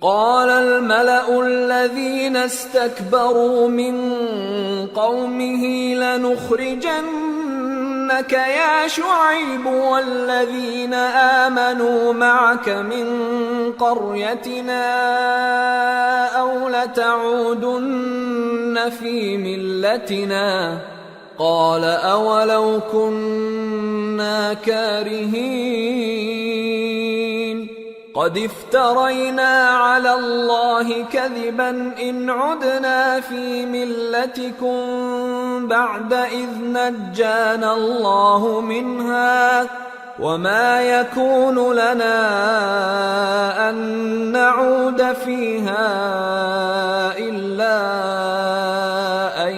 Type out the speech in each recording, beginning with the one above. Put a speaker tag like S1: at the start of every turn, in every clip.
S1: قال الملأ الذين استكبروا من قومه لنخرجنك يا شعيب والذين آمنوا معك من قريتنا أو لتعودن في ملتنا قال أولو كنا كارهين قد افترينا على الله كذبا إن عدنا في ملتكم بعد إذ نجانا الله منها وما يكون لنا أن نعود فيها إلا أن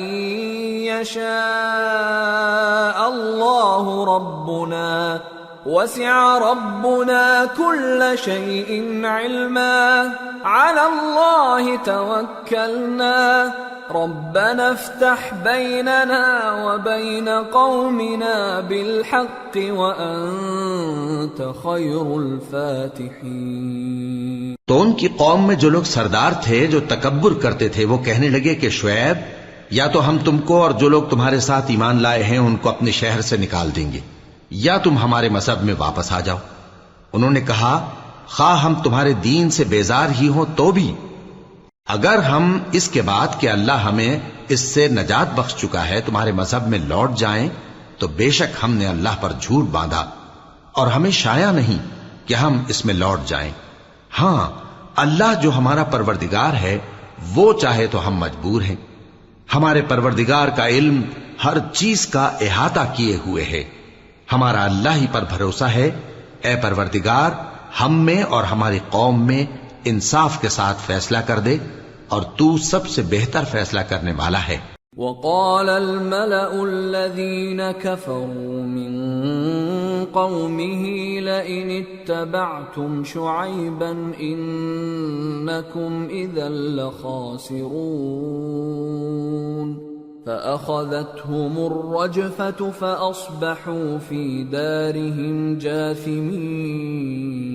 S1: يشاء الله ربنا وسع ربنا كل شيء علما على الله توكلنا ربنا افتح بيننا وبين قومنا بالحق وأنت خير الفاتحين۔
S2: تو ان کی قوم میں جو لوگ سردار تھے جو تکبر کرتے تھے وہ کہنے لگے کہ شعیب یا تو ہم تم کو اور جو لوگ تمہارے ساتھ ایمان لائے ہیں ان کو اپنے شہر سے نکال دیں گے یا تم ہمارے مذہب میں واپس آ جاؤ۔ انہوں نے کہا خواہ ہم تمہارے دین سے بیزار ہی ہوں تو بھی اگر ہم اس کے بعد کہ اللہ ہمیں اس سے نجات بخش چکا ہے تمہارے مذہب میں لوٹ جائیں تو بے شک ہم نے اللہ پر جھوٹ باندھا اور ہمیں شایع نہیں کہ ہم اس میں لوٹ جائیں۔ ہاں اللہ جو ہمارا پروردگار ہے وہ چاہے تو ہم مجبور ہیں۔ ہمارے پروردگار کا علم ہر چیز کا احاطہ کیے ہوئے ہے۔ ہمارا اللہ ہی پر بھروسہ ہے۔ اے پروردگار ہم میں اور ہماری قوم میں انصاف کے ساتھ فیصلہ کر دے اور تو سب سے بہتر فیصلہ کرنے والا ہے۔
S1: وقال الملأ الذين كفروا من قومه لئن اتبعتم شعيبا إنكم إذا لخاسرون فأخذتهم الرجفة فأصبحوا في دارهم جاثمين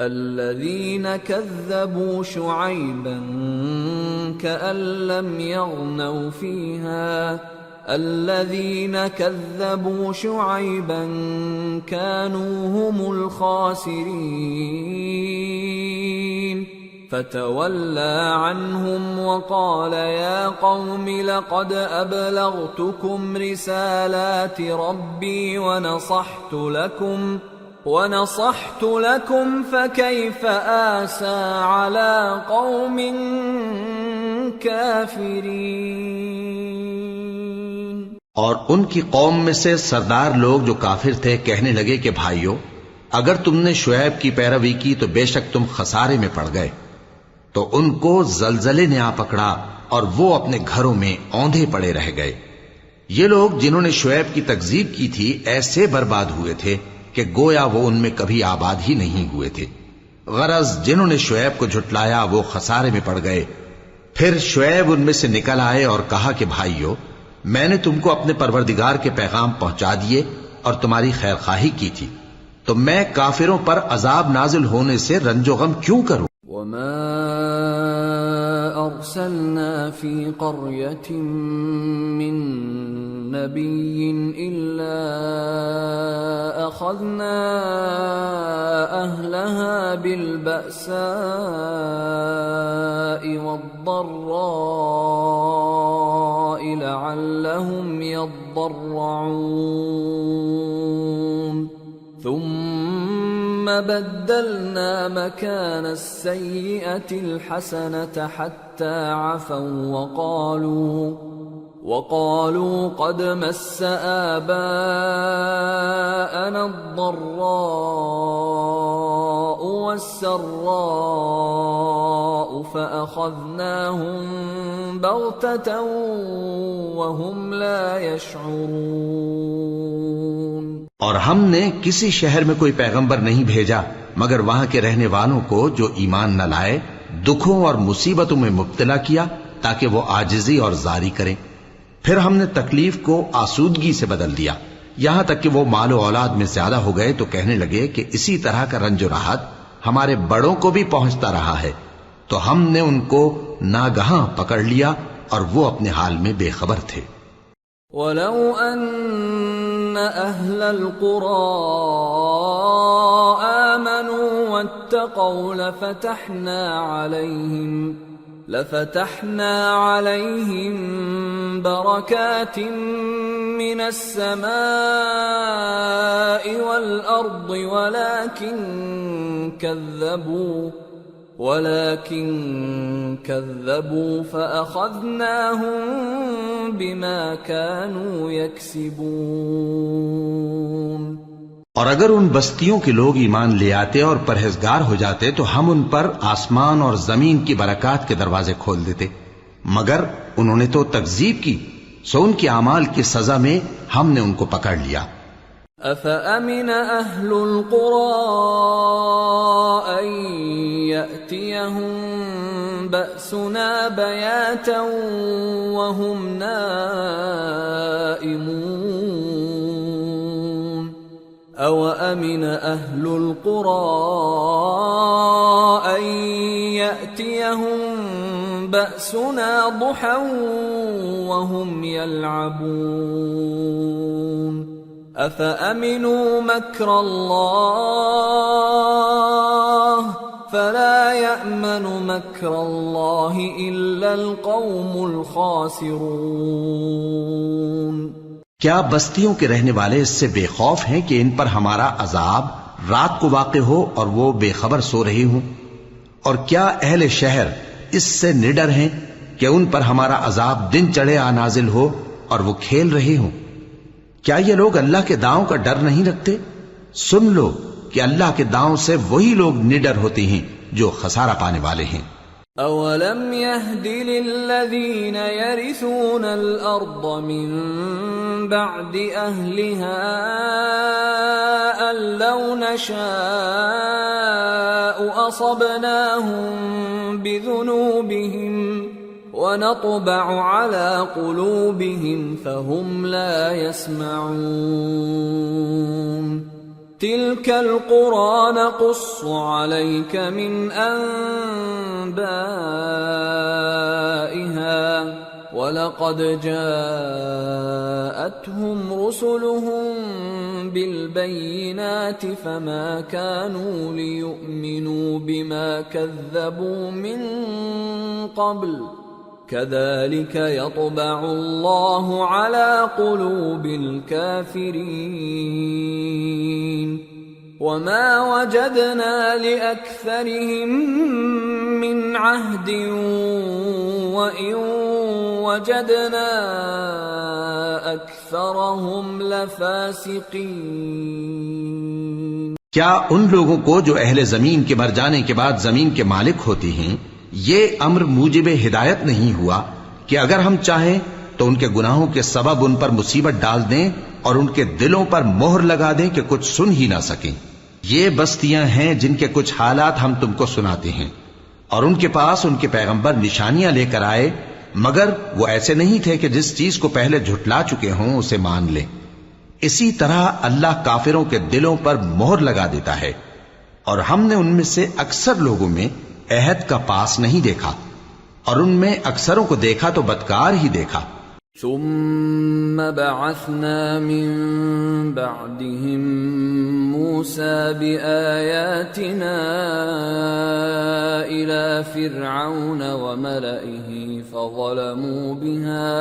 S1: الذين كذبوا شعيبا كأن لم يغنوا فيها الذين كذبوا شعيبا كانوا هم الخاسرين فتولى عنهم وقال يا قوم لقد أبلغتكم رسالات ربي ونصحت لكم فكيف آسى على قوم كافرين۔
S2: اور ان کی قوم میں سے سردار لوگ جو کافر تھے کہنے لگے کہ بھائیو اگر تم نے شعیب کی پیروی کی تو بے شک تم خسارے میں پڑ گئے۔ تو ان کو زلزلے نے آ پکڑا اور وہ اپنے گھروں میں اوندھے پڑے رہ گئے۔ یہ لوگ جنہوں نے شعیب کی تکذیب کی تھی ایسے برباد ہوئے تھے کہ گویا وہ ان میں کبھی آباد ہی نہیں ہوئے تھے۔ غرض جنہوں نے شعیب کو جھٹلایا وہ خسارے میں پڑ گئے۔ پھر شعیب ان میں سے نکل آئے اور کہا کہ بھائیو میں نے تم کو اپنے پروردگار کے پیغام پہنچا دیے اور تمہاری خیر خواہی کی تھی، تو میں کافروں پر عذاب نازل ہونے سے رنج و غم کیوں کروں؟
S1: وما أرسلنا في قرية من نبي إلا أخذنا أهلها بالبأساء والضراء لعلهم يضرعون ثم بدلنا مكان السيئة الحسنة حتى عفوا وقالوا قد مس آباءنا الضراء والسراء فأخذناهم بغتة وهم لا يشعرون۔
S2: اور ہم نے کسی شہر میں کوئی پیغمبر نہیں بھیجا مگر وہاں کے رہنے والوں کو جو ایمان نہ لائے دکھوں اور مصیبتوں میں مبتلا کیا تاکہ وہ عاجزی اور زاری کریں۔ پھر ہم نے تکلیف کو آسودگی سے بدل دیا یہاں تک کہ وہ مال و اولاد میں زیادہ ہو گئے تو کہنے لگے کہ اسی طرح کا رنج و راحت ہمارے بڑوں کو بھی پہنچتا رہا ہے، تو ہم نے ان کو ناگہاں پکڑ لیا اور وہ اپنے حال میں بے خبر تھے۔
S1: وَلَوْ أَنَّ أَهْلَ الْقُرَىٰ آمَنُوا وَاتَّقَوْا لَفَتَحْنَا عَلَيْهِم بَرَكَاتٍ مِّنَ السَّمَاءِ وَالْأَرْضِ ولكن كذبوا فأخذناهم بما كانوا يكسبون۔
S2: اور اگر ان بستیوں کے لوگ ایمان لے آتے اور پرہیزگار ہو جاتے تو ہم ان پر آسمان اور زمین کی برکات کے دروازے کھول دیتے، مگر انہوں نے تو تکذیب کی، سو ان کے اعمال کی سزا میں ہم نے ان کو پکڑ لیا۔
S1: أَفَأَمِنَ أَهْلُ الْقُرَىٰ أَن يَأْتِيَهُم بَأْسُنَا بَيَاتًا وَهُمْ نَائِمُونَ أَوَأَمِنَ أَهْلُ الْقُرَىٰ أَن يَأْتِيَهُم بَأْسُنَا ضُحًى وَهُمْ يَلْعَبُونَ أَفَأَمِنُوا مَكْرَ اللَّهِ فَلَا يَأْمَنُ مَكْرَ اللَّهِ إِلَّا الْقَوْمُ الْخَاسِرُونَ۔
S2: کیا بستیوں کے رہنے والے اس سے بے خوف ہیں کہ ان پر ہمارا عذاب رات کو واقع ہو اور وہ بے خبر سو رہے ہوں؟ اور کیا اہل شہر اس سے نڈر ہیں کہ ان پر ہمارا عذاب دن چڑھے آ نازل ہو اور وہ کھیل رہے ہوں؟ کیا یہ لوگ اللہ کے داؤں کا ڈر نہیں رکھتے؟ سن لو کہ اللہ کے داؤں سے وہی لوگ نڈر ہوتے ہیں جو خسارہ پانے والے ہیں۔
S1: أَوَلَمْ يَهْدِ لِلَّذِينَ يَرِثُونَ الْأَرْضَ مِن بَعْدِ أَهْلِهَا أَن لَّوْ نَشَاءُ أَصَبْنَاهُم بِذُنُوبِهِمْ وَنَطْبَعُ عَلَى قُلُوبِهِمْ فَهُمْ لَا يَسْمَعُونَ تِلْكَ الْقُرَىٰ نَقُصُّ عَلَيْكَ مِنْ أَنبَائِهَا وَلَقَدْ جَاءَتْهُمْ رُسُلُهُم بِالْبَيِّنَاتِ فَمَا كَانُوا لِيُؤْمِنُوا بِمَا كَذَّبُوا مِن قَبْلُ كَذَلِكَ يَطْبَعُ اللَّهُ عَلَى قُلُوبِ الْكَافِرِينَ وَمَا وَجَدْنَا لِأَكْثَرِهِم مِّنْ عَهْدٍ وَإِن وَجَدْنَا أَكْثَرَهُمْ لَفَاسِقِينَ۔
S2: کیا ان لوگوں کو جو اہل زمین کے مر جانے کے بعد زمین کے مالک ہوتے ہیں یہ امر موجب ہدایت نہیں ہوا کہ اگر ہم چاہیں تو ان کے گناہوں کے سبب ان پر مصیبت ڈال دیں اور ان کے دلوں پر مہر لگا دیں کہ کچھ سن ہی نہ سکیں؟ یہ بستیاں ہیں جن کے کچھ حالات ہم تم کو سناتے ہیں، اور ان کے پاس ان کے پیغمبر نشانیاں لے کر آئے، مگر وہ ایسے نہیں تھے کہ جس چیز کو پہلے جھٹلا چکے ہوں اسے مان لیں۔ اسی طرح اللہ کافروں کے دلوں پر مہر لگا دیتا ہے، اور ہم نے ان میں سے اکثر لوگوں میں عہد کا پاس نہیں دیکھا، اور ان میں اکثروں کو دیکھا تو بدکار ہی دیکھا۔
S1: ثم بعثنا من بعدهم موسى بآياتنا إلى فرعون وملئه فظلموا بها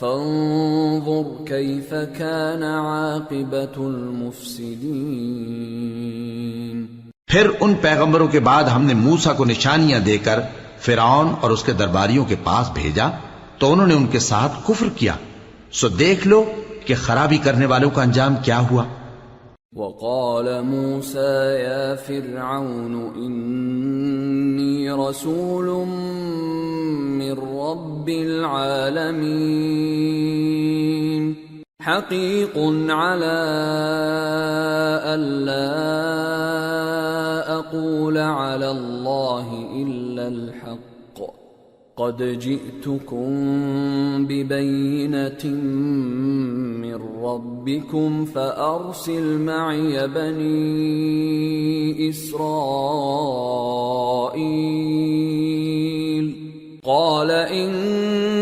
S1: فانظر كيف كان عاقبة المفسدين۔
S2: پھر ان پیغمبروں کے بعد ہم نے موسیٰ کو نشانیاں دے کر فرعون اور اس کے درباریوں کے پاس بھیجا تو انہوں نے ان کے ساتھ کفر کیا، سو دیکھ لو کہ خرابی کرنے والوں کا انجام کیا ہوا۔
S1: وقال موسى يا فرعون إني رسول من رب العالمين حقيق على ألا أقول على الله إلا الحق قد جئتكم ببينة من ربكم فأرسل معي بني إسرائيل قال إن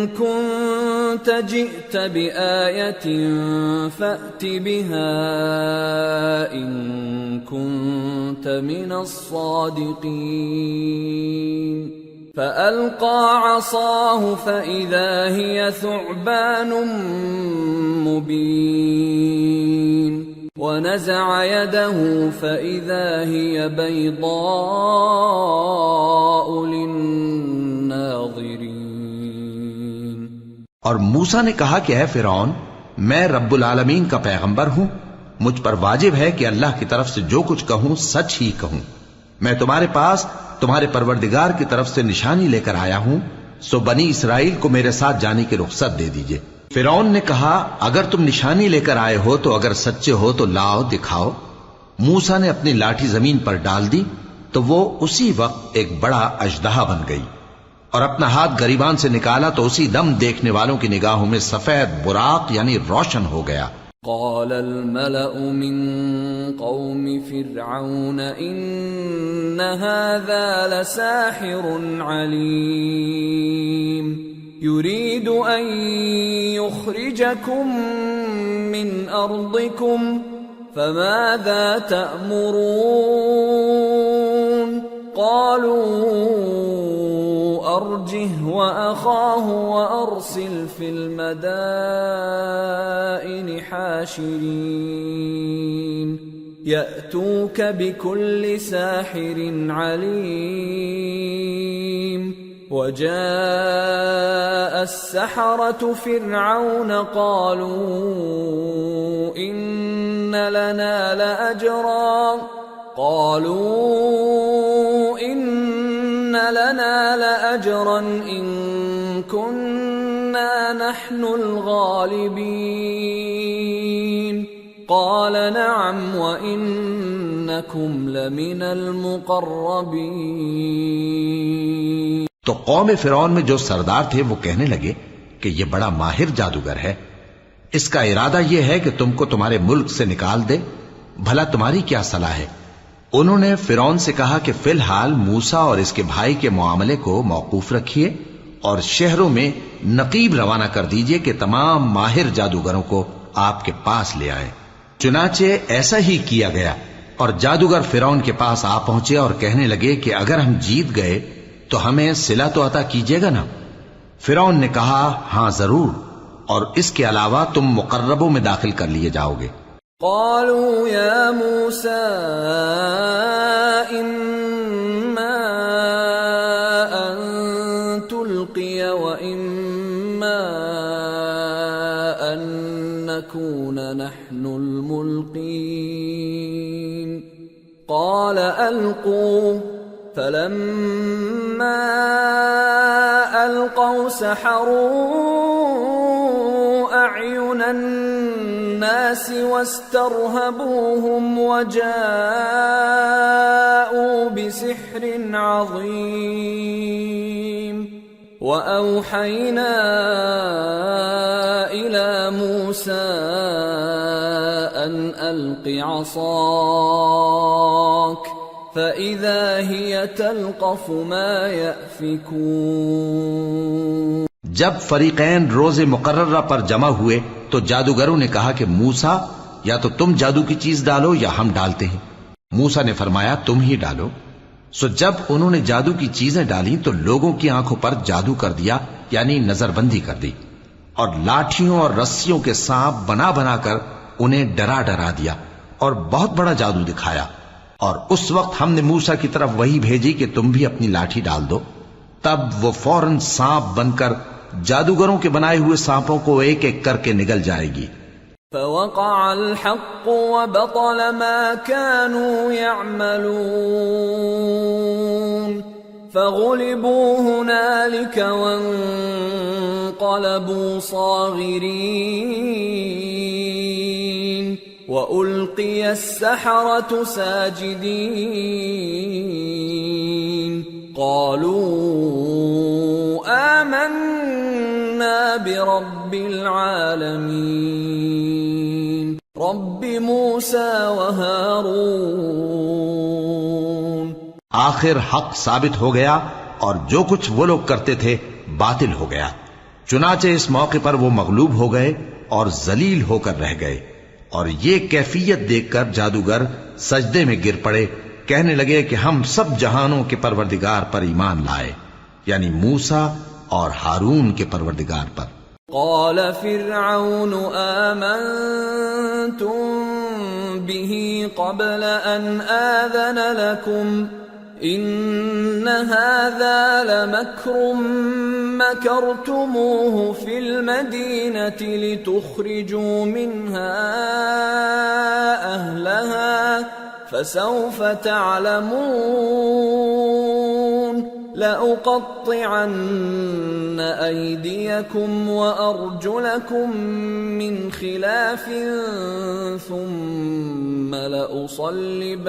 S1: كنت جئت بآية فأت بها إن كنت من الصادقين فألقى عصاه فإذا هي ثعبان مبين ونزع يده فإذا هي بيضاء للناظرين.
S2: اور موسیٰ نے کہا کہ اے فرعون، میں رب العالمین کا پیغمبر ہوں، مجھ پر واجب ہے کہ اللہ کی طرف سے جو کچھ کہوں سچ ہی کہوں. میں تمہارے پاس تمہارے پروردگار کی طرف سے نشانی لے کر آیا ہوں، سو بنی اسرائیل کو میرے ساتھ جانے کی رخصت دے دیجئے. فرعون نے کہا اگر تم نشانی لے کر آئے ہو تو اگر سچے ہو تو لاؤ دکھاؤ. موسیٰ نے اپنی لاٹھی زمین پر ڈال دی تو وہ اسی وقت ایک بڑا اژدہا بن گئی، اور اپنا ہاتھ گریبان سے نکالا تو اسی دم دیکھنے والوں کی نگاہوں میں سفید براق یعنی روشن ہو گیا.
S1: قال الملأ من قوم فرعون إن هذا لساحر عليم يريد أن يخرجكم من أرضكم فماذا تأمرون قالوا أرجه وأخاه وأرسل في المدائن حاشرين يأتوك بكل ساحر عليم. وجاء السحرة فرعون قالوا إن لنا لأجرا إن كنا نحن الغالبين قال نعم وإنكم لمن المقربين.
S2: تو قوم فرعون میں جو سردار تھے وہ کہنے لگے کہ یہ بڑا ماہر جادوگر ہے، اس کا ارادہ یہ ہے کہ تم کو تمہارے ملک سے نکال دے، بھلا تمہاری کیا صلاح ہے؟ انہوں نے فرعون سے کہا کہ فی الحال موسیٰ اور اس کے بھائی کے معاملے کو موقوف رکھیے اور شہروں میں نقیب روانہ کر دیجئے کہ تمام ماہر جادوگروں کو آپ کے پاس لے آئے. چنانچہ ایسا ہی کیا گیا، اور جادوگر فرعون کے پاس آ پہنچے اور کہنے لگے کہ اگر ہم جیت گئے تو ہمیں صلہ تو عطا کیجیے گا نا؟ فرعون نے کہا ہاں ضرور، اور اس کے علاوہ تم مقربوں میں داخل کر لیے جاؤ گے.
S1: قالوا يا موسى إما أن تلقي وإما أن نكون نحن الملقين قال ألقوا فلما ألقوا سحروا أعين الناس واسترهبوهم وجاءوا بسحر عظيم. وأوحينا إلى موسى أن ألق عصاك فإذا هي تلقف ما يأفكون.
S2: جب فریقین روز مقررہ پر جمع ہوئے تو جادوگروں نے کہا کہ موسیٰ یا تو تم جادو کی چیز ڈالو یا ہم ڈالتے ہیں. موسیٰ نے فرمایا تم ہی ڈالو. سو جب انہوں نے جادو کی چیزیں ڈالی تو لوگوں کی آنکھوں پر جادو کر دیا یعنی نظر بندی کر دی، اور لاٹھیوں اور رسیوں کے سانپ بنا بنا کر انہیں ڈرا ڈرا دیا اور بہت بڑا جادو دکھایا. اور اس وقت ہم نے موسیٰ کی طرف وہی بھیجی کہ تم بھی اپنی لاٹھی ڈال دو. تب وہ فوراً سانپ بن کر جادوگروں کے بنائے ہوئے سانپوں کو ایک ایک کر کے نگل جائے گی.
S1: فوقع الحق وبطل ما كانوا يعملون فغلبوا هنالك وانقلبوا صاغرين وألقي السحرة ساجدين قالوا رب العالمين رب موسى وهارون.
S2: آخر حق ثابت ہو گیا اور جو کچھ وہ لوگ کرتے تھے باطل ہو گیا. چنانچہ اس موقع پر وہ مغلوب ہو گئے اور ذلیل ہو کر رہ گئے، اور یہ کیفیت دیکھ کر جادوگر سجدے میں گر پڑے، کہنے لگے کہ ہم سب جہانوں کے پروردگار پر ایمان لائے، یعنی موسیٰ اور ہارون کے پروردگار پر.
S1: قال فرعون آمنتم به قبل ان آذن لكم ان هذا لمكر مكرتموه في المدينة لتخرجوا منها أهلها فسوف تعلمون لأقطعن أيديكم وأرجلكم من خلاف ثم لأصلبنكم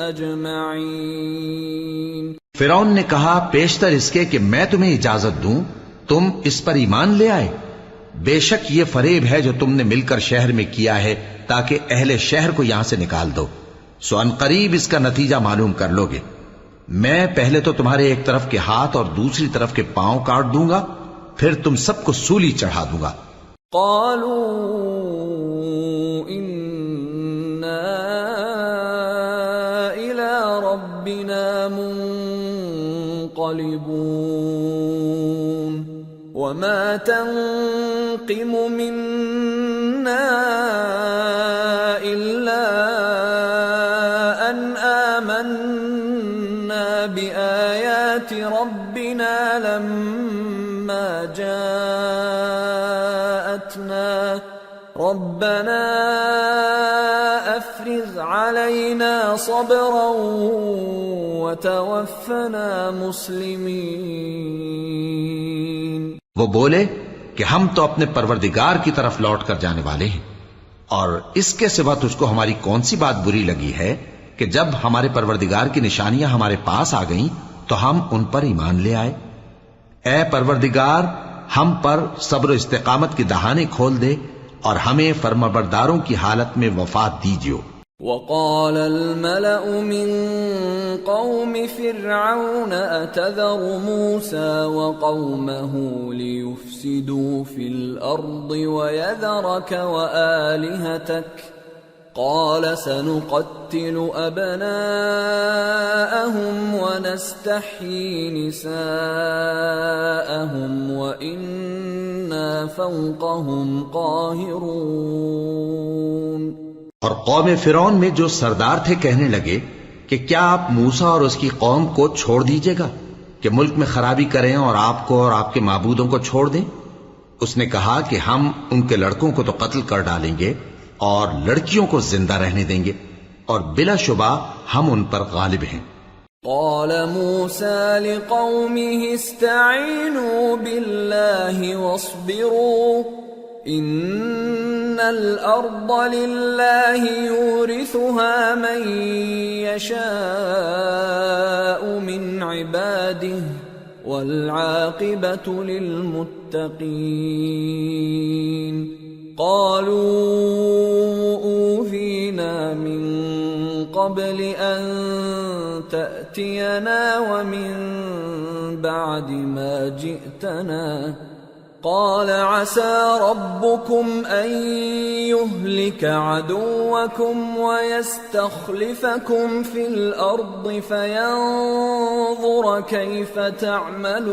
S1: أجمعين.
S2: فرعون نے کہا پیشتر اس کے کہ میں تمہیں اجازت دوں تم اس پر ایمان لے آئے. بے شک یہ فریب ہے جو تم نے مل کر شہر میں کیا ہے تاکہ اہل شہر کو یہاں سے نکال دو، سو ان قریب اس کا نتیجہ معلوم کر لو گے. میں پہلے تو تمہارے ایک طرف کے ہاتھ اور دوسری طرف کے پاؤں کاٹ دوں گا، پھر تم سب کو سولی چڑھا دوں گا.
S1: قالوا انا الى ربنا منقلبون وما تنقم منا الا ان آمنا بآيات ربنا لما جاءتنا ربنا افرغ علينا صبرا وتوفنا مسلمين.
S2: وہ بولے کہ ہم تو اپنے پروردگار کی طرف لوٹ کر جانے والے ہیں، اور اس کے سوا تجھ کو ہماری کون سی بات بری لگی ہے کہ جب ہمارے پروردگار کی نشانیاں ہمارے پاس آ گئیں تو ہم ان پر ایمان لے آئے. اے پروردگار ہم پر صبر و استقامت کی دہانے کھول دے اور ہمیں فرمانبرداروں کی حالت میں وفات دیجیو.
S1: وقال الملأ من قوم فرعون أتذر موسى وقومه ليفسدوا في الأرض ويذرك وآلهتك قال سنقتل أبناءهم ونستحيي نساءهم وإنا فوقهم قاهرون.
S2: اور قوم فرعون میں جو سردار تھے کہنے لگے کہ کیا آپ موسیٰ اور اس کی قوم کو چھوڑ دیجیے گا کہ ملک میں خرابی کریں اور آپ کو اور آپ کے معبودوں کو چھوڑ دیں؟ اس نے کہا کہ ہم ان کے لڑکوں کو تو قتل کر ڈالیں گے اور لڑکیوں کو زندہ رہنے دیں گے، اور بلا شبہ ہم ان پر غالب ہیں.
S1: قال موسى لقومه استعينوا بالله واصبروا ان الارض لله يورثها من يشاء من عباده والعاقبة للمتقين. قالوا أوذينا من قبل أن تأتينا ومن بعد ما جئتنا قال عسى ربكم أن يهلك عدوكم ويستخلفكم في الأرض فينظر كيف تعملون.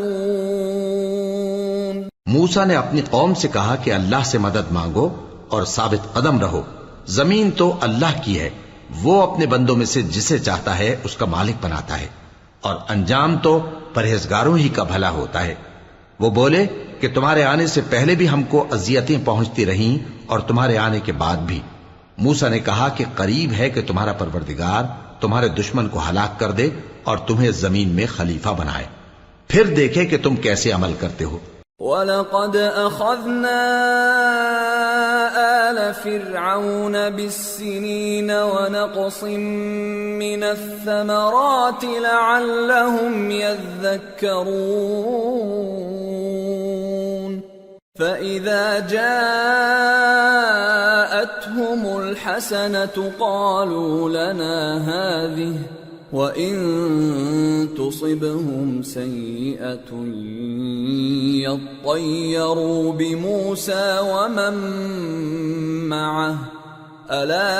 S2: موسیٰ نے اپنی قوم سے کہا کہ اللہ سے مدد مانگو اور ثابت قدم رہو. زمین تو اللہ کی ہے، وہ اپنے بندوں میں سے جسے چاہتا ہے اس کا مالک بناتا ہے، اور انجام تو پرہیزگاروں ہی کا بھلا ہوتا ہے. وہ بولے کہ تمہارے آنے سے پہلے بھی ہم کو اذیتیں پہنچتی رہیں اور تمہارے آنے کے بعد بھی. موسیٰ نے کہا کہ قریب ہے کہ تمہارا پروردگار تمہارے دشمن کو ہلاک کر دے اور تمہیں زمین میں خلیفہ بنائے، پھر دیکھے کہ تم کیسے عمل کرتے ہو.
S1: وَلَقَدْ أَخَذْنَا آلَ فِرْعَوْنَ بِالسِّنِينَ وَنَقْصٍ مِّنَ الثَّمَرَاتِ لَعَلَّهُمْ يَذَّكَّرُونَ. فَإِذَا جَاءَتْهُمُ الْحَسَنَةُ قَالُوا لَنَا هَذِهِ وَإِن تُصِبْهُمْ سَيِّئَةٌ يَطَّيَّرُوا بِمُوسَى وَمَن مَّعَهُ أَلَا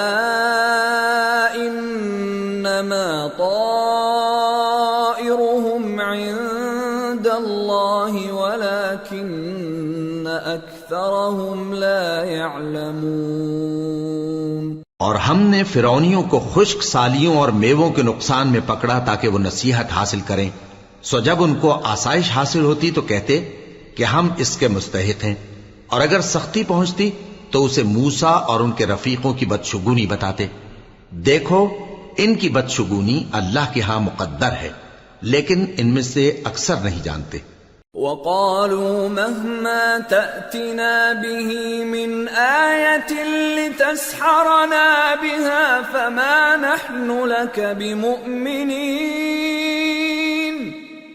S1: إِنَّمَا طَائِرُهُمْ عِندَ اللَّهِ وَلَكِنَّ أَكْثَرَهُمْ لَا يَعْلَمُونَ۔
S2: اور ہم نے فرعونیوں کو خشک سالیوں اور میووں کے نقصان میں پکڑا تاکہ وہ نصیحت حاصل کریں، سو جب ان کو آسائش حاصل ہوتی تو کہتے کہ ہم اس کے مستحق ہیں، اور اگر سختی پہنچتی تو اسے موسیٰ اور ان کے رفیقوں کی بدشگونی بتاتے۔ دیکھو ان کی بدشگونی اللہ کے ہاں مقدر ہے، لیکن ان میں سے اکثر نہیں جانتے۔
S1: وَقَالُوا مَهْمَا تَأْتِنَا بِهِ مِنْ آيَةٍ لِتَسْحَرَنَا بِهَا فَمَا نَحْنُ لَكَ بِمُؤْمِنِينَ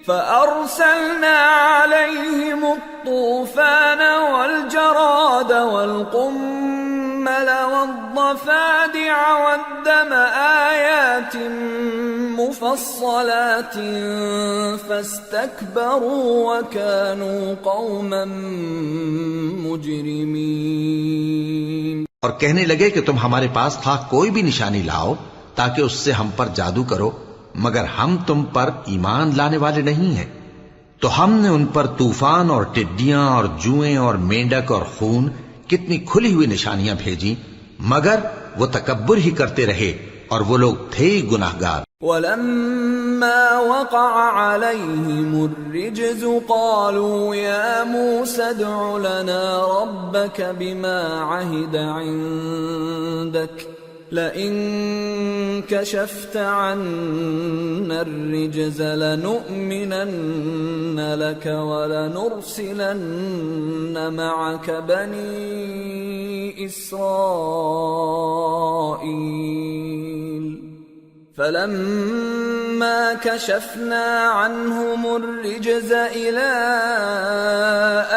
S1: فَأَرْسَلْنَا عَلَيْهِمُ الطُّوفَانَ وَالْجَرَادَ وَالْقُمَّلَ وَالضَّفَادِعَ وَالدَّمَ آيَاتٍ مُفَصَّلَاتٍ فَاسْتَكْبَرُوا وَكَانُوا قَوْمًا مُجْرِمِينَ۔
S2: اور کہنے لگے کہ تم ہمارے پاس خواہ کوئی بھی نشانی لاؤ تاکہ اس سے ہم پر جادو کرو، مگر ہم تم پر ایمان لانے والے نہیں ہیں۔ تو ہم نے ان پر طوفان اور ٹڈیاں اور جوئیں اور مینڈک اور خون کتنی کھلی ہوئی نشانیاں بھیجی، مگر وہ تکبر ہی کرتے رہے اور وہ لوگ تھے گناہگار۔
S1: وَلَمَّا وَقَعَ عَلَيْهِمُ الرِّجْزُ قَالُوا يَا مُوسَى ادْعُ لَنَا رَبَّكَ بِمَا عَهِدَ عِندَكَ لَئِن كَشَفْتَ عَنَّا الرِّجْزَ لَنُؤْمِنَنَّ لَكَ وَلَنُرْسِلَنَّ مَعَكَ بَنِي إِسْرَائِيلَ فَلَمَّا كَشَفْنَا عَنْهُمُ الرِّجْزَ إِلَىٰ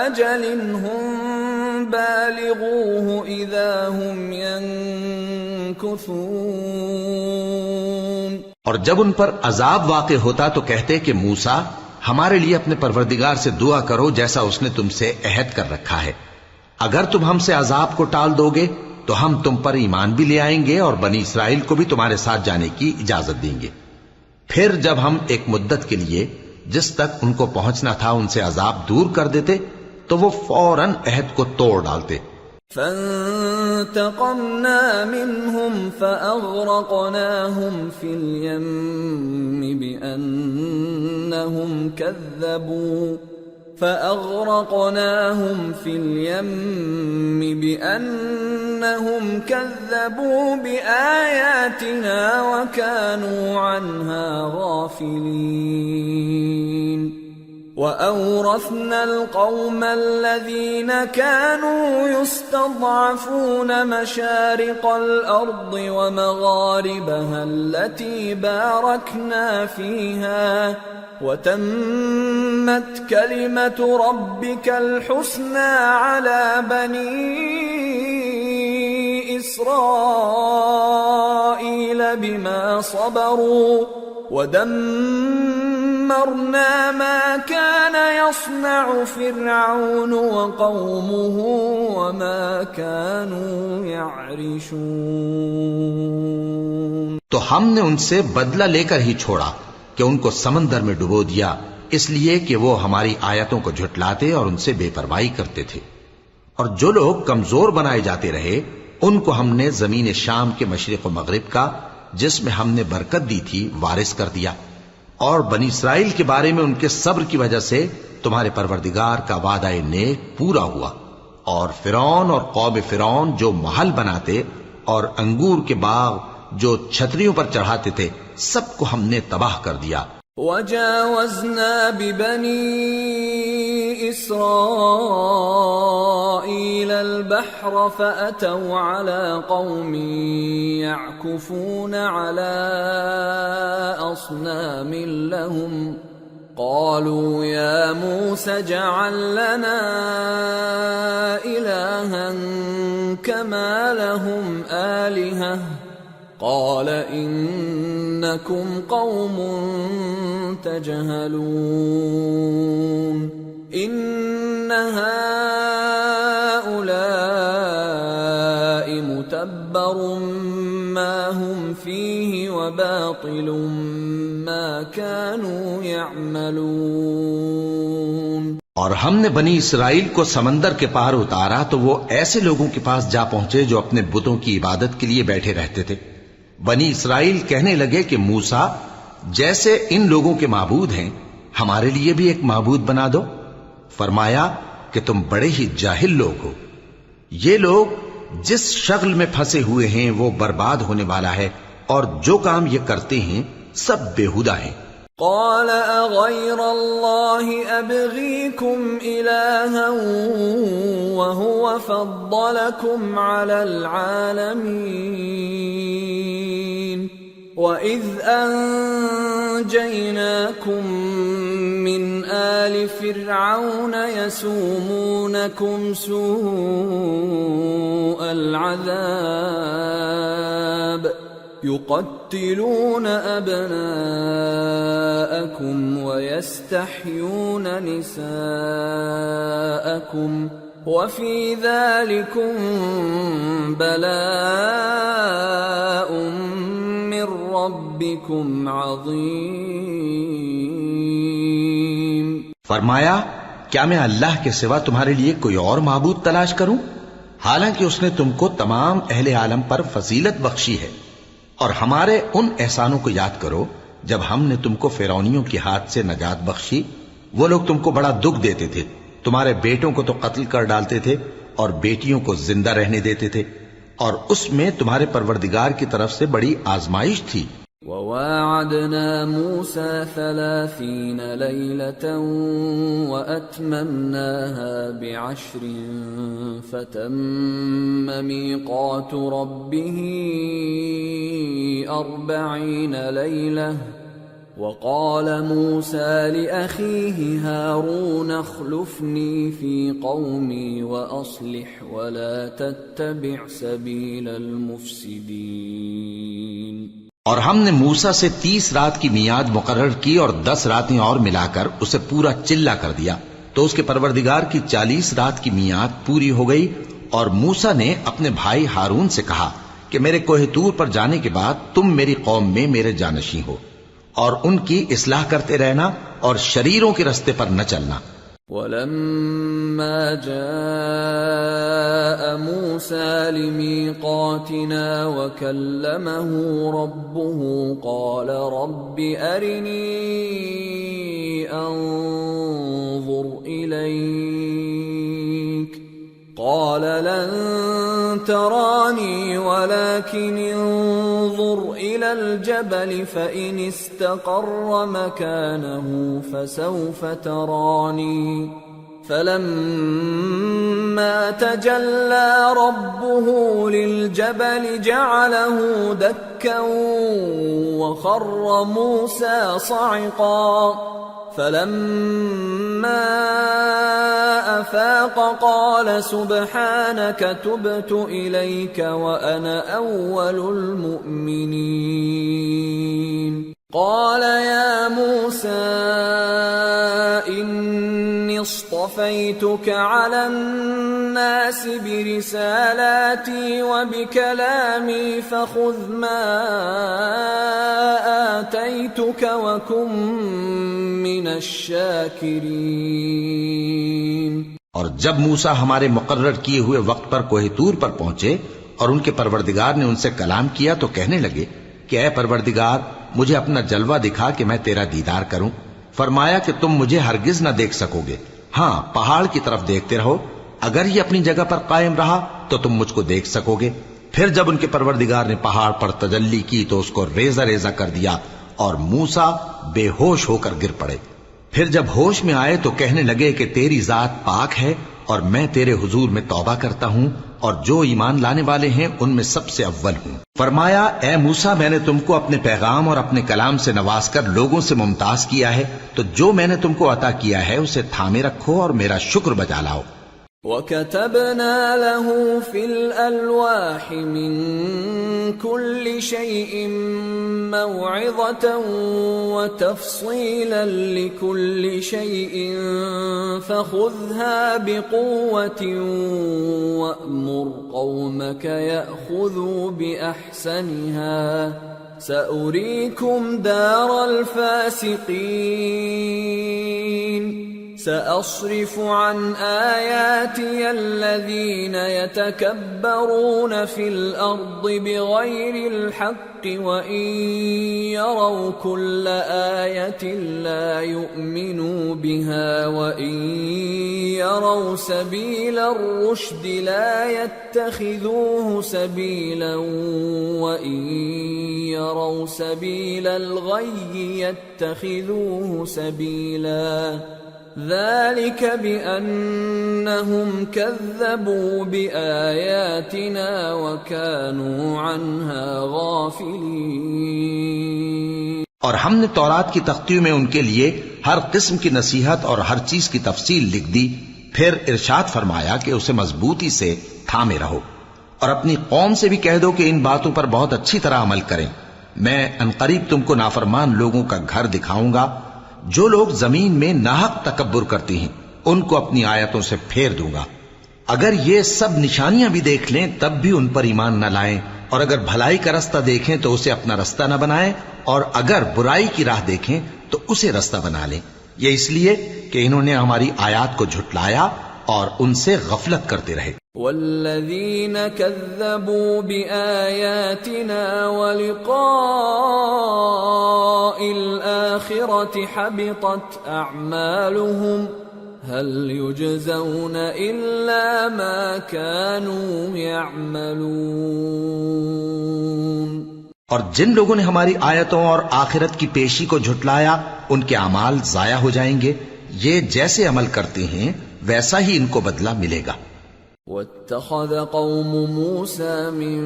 S1: أَجَلٍ هُمْ بَالِغُوهُ إِذَا هُمْ يَنكُثُونَ۔
S2: اور جب ان پر عذاب واقع ہوتا تو کہتے کہ موسیٰ ہمارے لیے اپنے پروردگار سے دعا کرو جیسا اس نے تم سے عہد کر رکھا ہے، اگر تم ہم سے عذاب کو ٹال دو گے تو ہم تم پر ایمان بھی لے آئیں گے اور بنی اسرائیل کو بھی تمہارے ساتھ جانے کی اجازت دیں گے۔ پھر جب ہم ایک مدت کے لیے جس تک ان کو پہنچنا تھا ان سے عذاب دور کر دیتے تو وہ فوراً عہد کو توڑ ڈالتے۔
S1: فَانْتَقَمْنَا مِنْهُمْ فَأَغْرَقْنَاهُمْ فِي الْيَمِّ بِأَنَّهُمْ كَذَّبُوا بِآيَاتِنَا وَكَانُوا عَنْهَا غَافِلِينَ۔ وَأَوْرَثْنَا الْقَوْمَ الَّذِينَ كَانُوا يُسْتَضْعَفُونَ مَشَارِقَ الْأَرْضِ وَمَغَارِبَهَا الَّتِي بَارَكْنَا فِيهَا وَتَمَّتْ كَلِمَةُ رَبِّكَ الْحُسْنَى عَلَى بَنِي إِسْرَائِيلَ بِمَا صَبَرُوا وَدَمَّرْنَا مَا كَانَ يَصْنَعُ فِرْعَوْنُ وَقَوْمُهُ وَمَا كَانُوا يَعْرِشُونَ۔
S2: تو ہم نے ان سے بدلہ لے کر ہی چھوڑا کہ ان کو سمندر میں ڈبو دیا، اس لیے کہ وہ ہماری آیتوں کو جھٹلاتے اور ان سے بے پرواہی کرتے تھے۔ اور جو لوگ کمزور بنائے جاتے رہے ان کو ہم نے زمین شام کے مشرق و مغرب کا جس میں ہم نے برکت دی تھی وارث کر دیا، اور بنی اسرائیل کے بارے میں ان کے صبر کی وجہ سے تمہارے پروردگار کا وعدہ نیک پورا ہوا۔ اور فرعون اور قوم فرعون جو محل بناتے اور انگور کے باغ جو چھتریوں پر چڑھاتے تھے سب کو ہم نے تباہ کر دیا۔
S1: وَجَاوَزْنَا بِبَنِي إِسْرَائِيلَ الْبَحْرَ فَأَتَوْا عَلَى قَوْمٍ يَعْكُفُونَ عَلَى أَصْنَامٍ لَهُمْ قالوا يا موسى اجعل لنا إلها كما لهم آلهة قال إنكم قوم تجهلون إن هؤلاء متبر ما هم فيه وباطل ما كانوا يعملون۔
S2: اور ہم نے بنی اسرائیل کو سمندر کے پار اتارا تو وہ ایسے لوگوں کے پاس جا پہنچے جو اپنے بتوں کی عبادت کے لیے بیٹھے رہتے تھے۔ بنی اسرائیل کہنے لگے کہ موسیٰ جیسے ان لوگوں کے معبود ہیں ہمارے لیے بھی ایک معبود بنا دو۔ فرمایا کہ تم بڑے ہی جاہل لوگ ہو، یہ لوگ جس شغل میں پھنسے ہوئے ہیں وہ برباد ہونے والا ہے، اور جو کام یہ کرتے ہیں سب بےہودہ ہیں۔
S1: قال اغير الله ابغيكم الها وهو فضلكم على العالمين واذ انجيناكم من آل فرعون يسومونكم سوء العذاب يقتلون أبناءكم ويستحيون نساءكم وفي ذلكم بلاء من ربكم عظيم۔
S2: فرمایا کیا میں اللہ کے سوا تمہارے لیے کوئی اور معبود تلاش کروں، حالانکہ اس نے تم کو تمام اہل عالم پر فضیلت بخشی ہے۔ اور ہمارے ان احسانوں کو یاد کرو جب ہم نے تم کو فرعونیوں کے ہاتھ سے نجات بخشی۔ وہ لوگ تم کو بڑا دکھ دیتے تھے، تمہارے بیٹوں کو تو قتل کر ڈالتے تھے اور بیٹیوں کو زندہ رہنے دیتے تھے، اور اس میں تمہارے پروردگار کی طرف سے بڑی آزمائش تھی۔
S1: وواعدنا موسى 30 ليلة وأتممناها ب10 فتم ميقات ربه 40 ليلة وقال موسى لأخيه هارون اخلفني في قومي وأصلح ولا تتبع سبيل المفسدين۔
S2: اور ہم نے موسیٰ سے 30 رات کی میعاد مقرر کی اور 10 راتیں اور ملا کر اسے پورا چلہ کر دیا، تو اس کے پروردگار کی 40 رات کی میعاد پوری ہو گئی۔ اور موسیٰ نے اپنے بھائی ہارون سے کہا کہ میرے کوہ طور پر جانے کے بعد تم میری قوم میں میرے جانشین ہو، اور ان کی اصلاح کرتے رہنا اور شریروں کے رستے پر نہ چلنا۔
S1: وَلَمَّا جَاءَ مُوسَى لِمِيقَاتِنَا وَكَلَّمَهُ رَبُّهُ قَالَ رَبِّ أَرِنِي أَنظُرْ إِلَيْكَ قَالَ لَن تَرَانِي وَلَكِنِ انظُرْ إِلَى الْجَبَلِ فَإِنِ اسْتَقَرَّ مَكَانَهُ فَسَوْفَ تَرَانِي فَلَمَّا تَجَلَّى رَبُّهُ لِلْجَبَلِ جَعَلَهُ دَكًّا وَخَرَّ مُوسَى صَعِقًا فَلَمَّا أَفَاقَ قَالَ سُبْحَانَكَ تُبْتُ إِلَيْكَ وَأَنَا أَوَّلُ الْمُؤْمِنِينَ۔ قَالَ يَا مُوسَى إِنِّي اصْطَفَيْتُكَ عَلَى النَّاسِ بِرِسَالَاتِي وَبِكَلَامِي فَخُذْ مَا آتَيْتُكَ وَكُن مِّنَ الشَّاكِرِينَ۔
S2: اور جب موسیٰ ہمارے مقرر کیے ہوئے وقت پر کوہ طور پر پہنچے اور ان کے پروردگار نے ان سے کلام کیا تو کہنے لگے کہ اے پروردگار مجھے اپنا جلوہ دکھا کہ میں تیرا دیدار کروں۔ فرمایا کہ تم مجھے ہرگز نہ دیکھ سکو گے، ہاں پہاڑ کی طرف دیکھتے رہو، اگر یہ اپنی جگہ پر قائم رہا تو تم مجھ کو دیکھ سکو گے۔ پھر جب ان کے پروردگار نے پہاڑ پر تجلی کی تو اس کو ریزہ ریزہ کر دیا اور موسیٰ بے ہوش ہو کر گر پڑے۔ پھر جب ہوش میں آئے تو کہنے لگے کہ تیری ذات پاک ہے اور میں تیرے حضور میں توبہ کرتا ہوں اور جو ایمان لانے والے ہیں ان میں سب سے اول ہوں۔ فرمایا اے موسیٰ، میں نے تم کو اپنے پیغام اور اپنے کلام سے نواز کر لوگوں سے ممتاز کیا ہے، تو جو میں نے تم کو عطا کیا ہے اسے تھامے رکھو اور میرا شکر بجا لاؤ۔
S1: وَكَتَبْنَا لَهُ فِي الْأَلْوَاحِ مِنْ كُلِّ شَيْءٍ مَوْعِظَةً وَتَفْصِيلًا لِكُلِّ شَيْءٍ فَخُذْهَا بِقُوَّةٍ وَأْمُرْ قَوْمَكَ يَأْخُذُوا بِأَحْسَنِهَا سَأُرِيكُمْ دَارَ الْفَاسِقِينَ سأصرف عن آياتي الذين يتكبرون في الأرض بغير الحق وإن يروا كل آية لا يؤمنوا بها وإن يروا سبيل الرشد لا يتخذوه سبيلا وإن يروا سبيل الغي يتخذوه سبيلا ذلك بأنهم كذبوا بآياتنا وكانوا عنها غافلين۔
S2: اور ہم نے تورات کی تختیوں میں ان کے لیے ہر قسم کی نصیحت اور ہر چیز کی تفصیل لکھ دی، پھر ارشاد فرمایا کہ اسے مضبوطی سے تھامے رہو اور اپنی قوم سے بھی کہہ دو کہ ان باتوں پر بہت اچھی طرح عمل کریں۔ میں عنقریب تم کو نافرمان لوگوں کا گھر دکھاؤں گا۔ جو لوگ زمین میں ناحق تکبر کرتی ہیں ان کو اپنی آیتوں سے پھیر دوں گا۔ اگر یہ سب نشانیاں بھی دیکھ لیں تب بھی ان پر ایمان نہ لائیں، اور اگر بھلائی کا رستہ دیکھیں تو اسے اپنا رستہ نہ بنائیں، اور اگر برائی کی راہ دیکھیں تو اسے رستہ بنا لیں۔ یہ اس لیے کہ انہوں نے ہماری آیات کو جھٹلایا اور ان سے غفلت کرتے رہے۔
S1: والذین کذبوا بآیاتنا ولقاء الآخرة حبطت اعمالهم هل يجزون الا ما كانوا يعملون۔
S2: اور جن لوگوں نے ہماری آیتوں اور آخرت کی پیشی کو جھٹلایا ان کے اعمال ضائع ہو جائیں گے، یہ جیسے عمل کرتے ہیں ویسا ہی ان کو بدلہ ملے گا۔
S1: وَاتَّخَذَ قَوْمُ مُوسَى مِن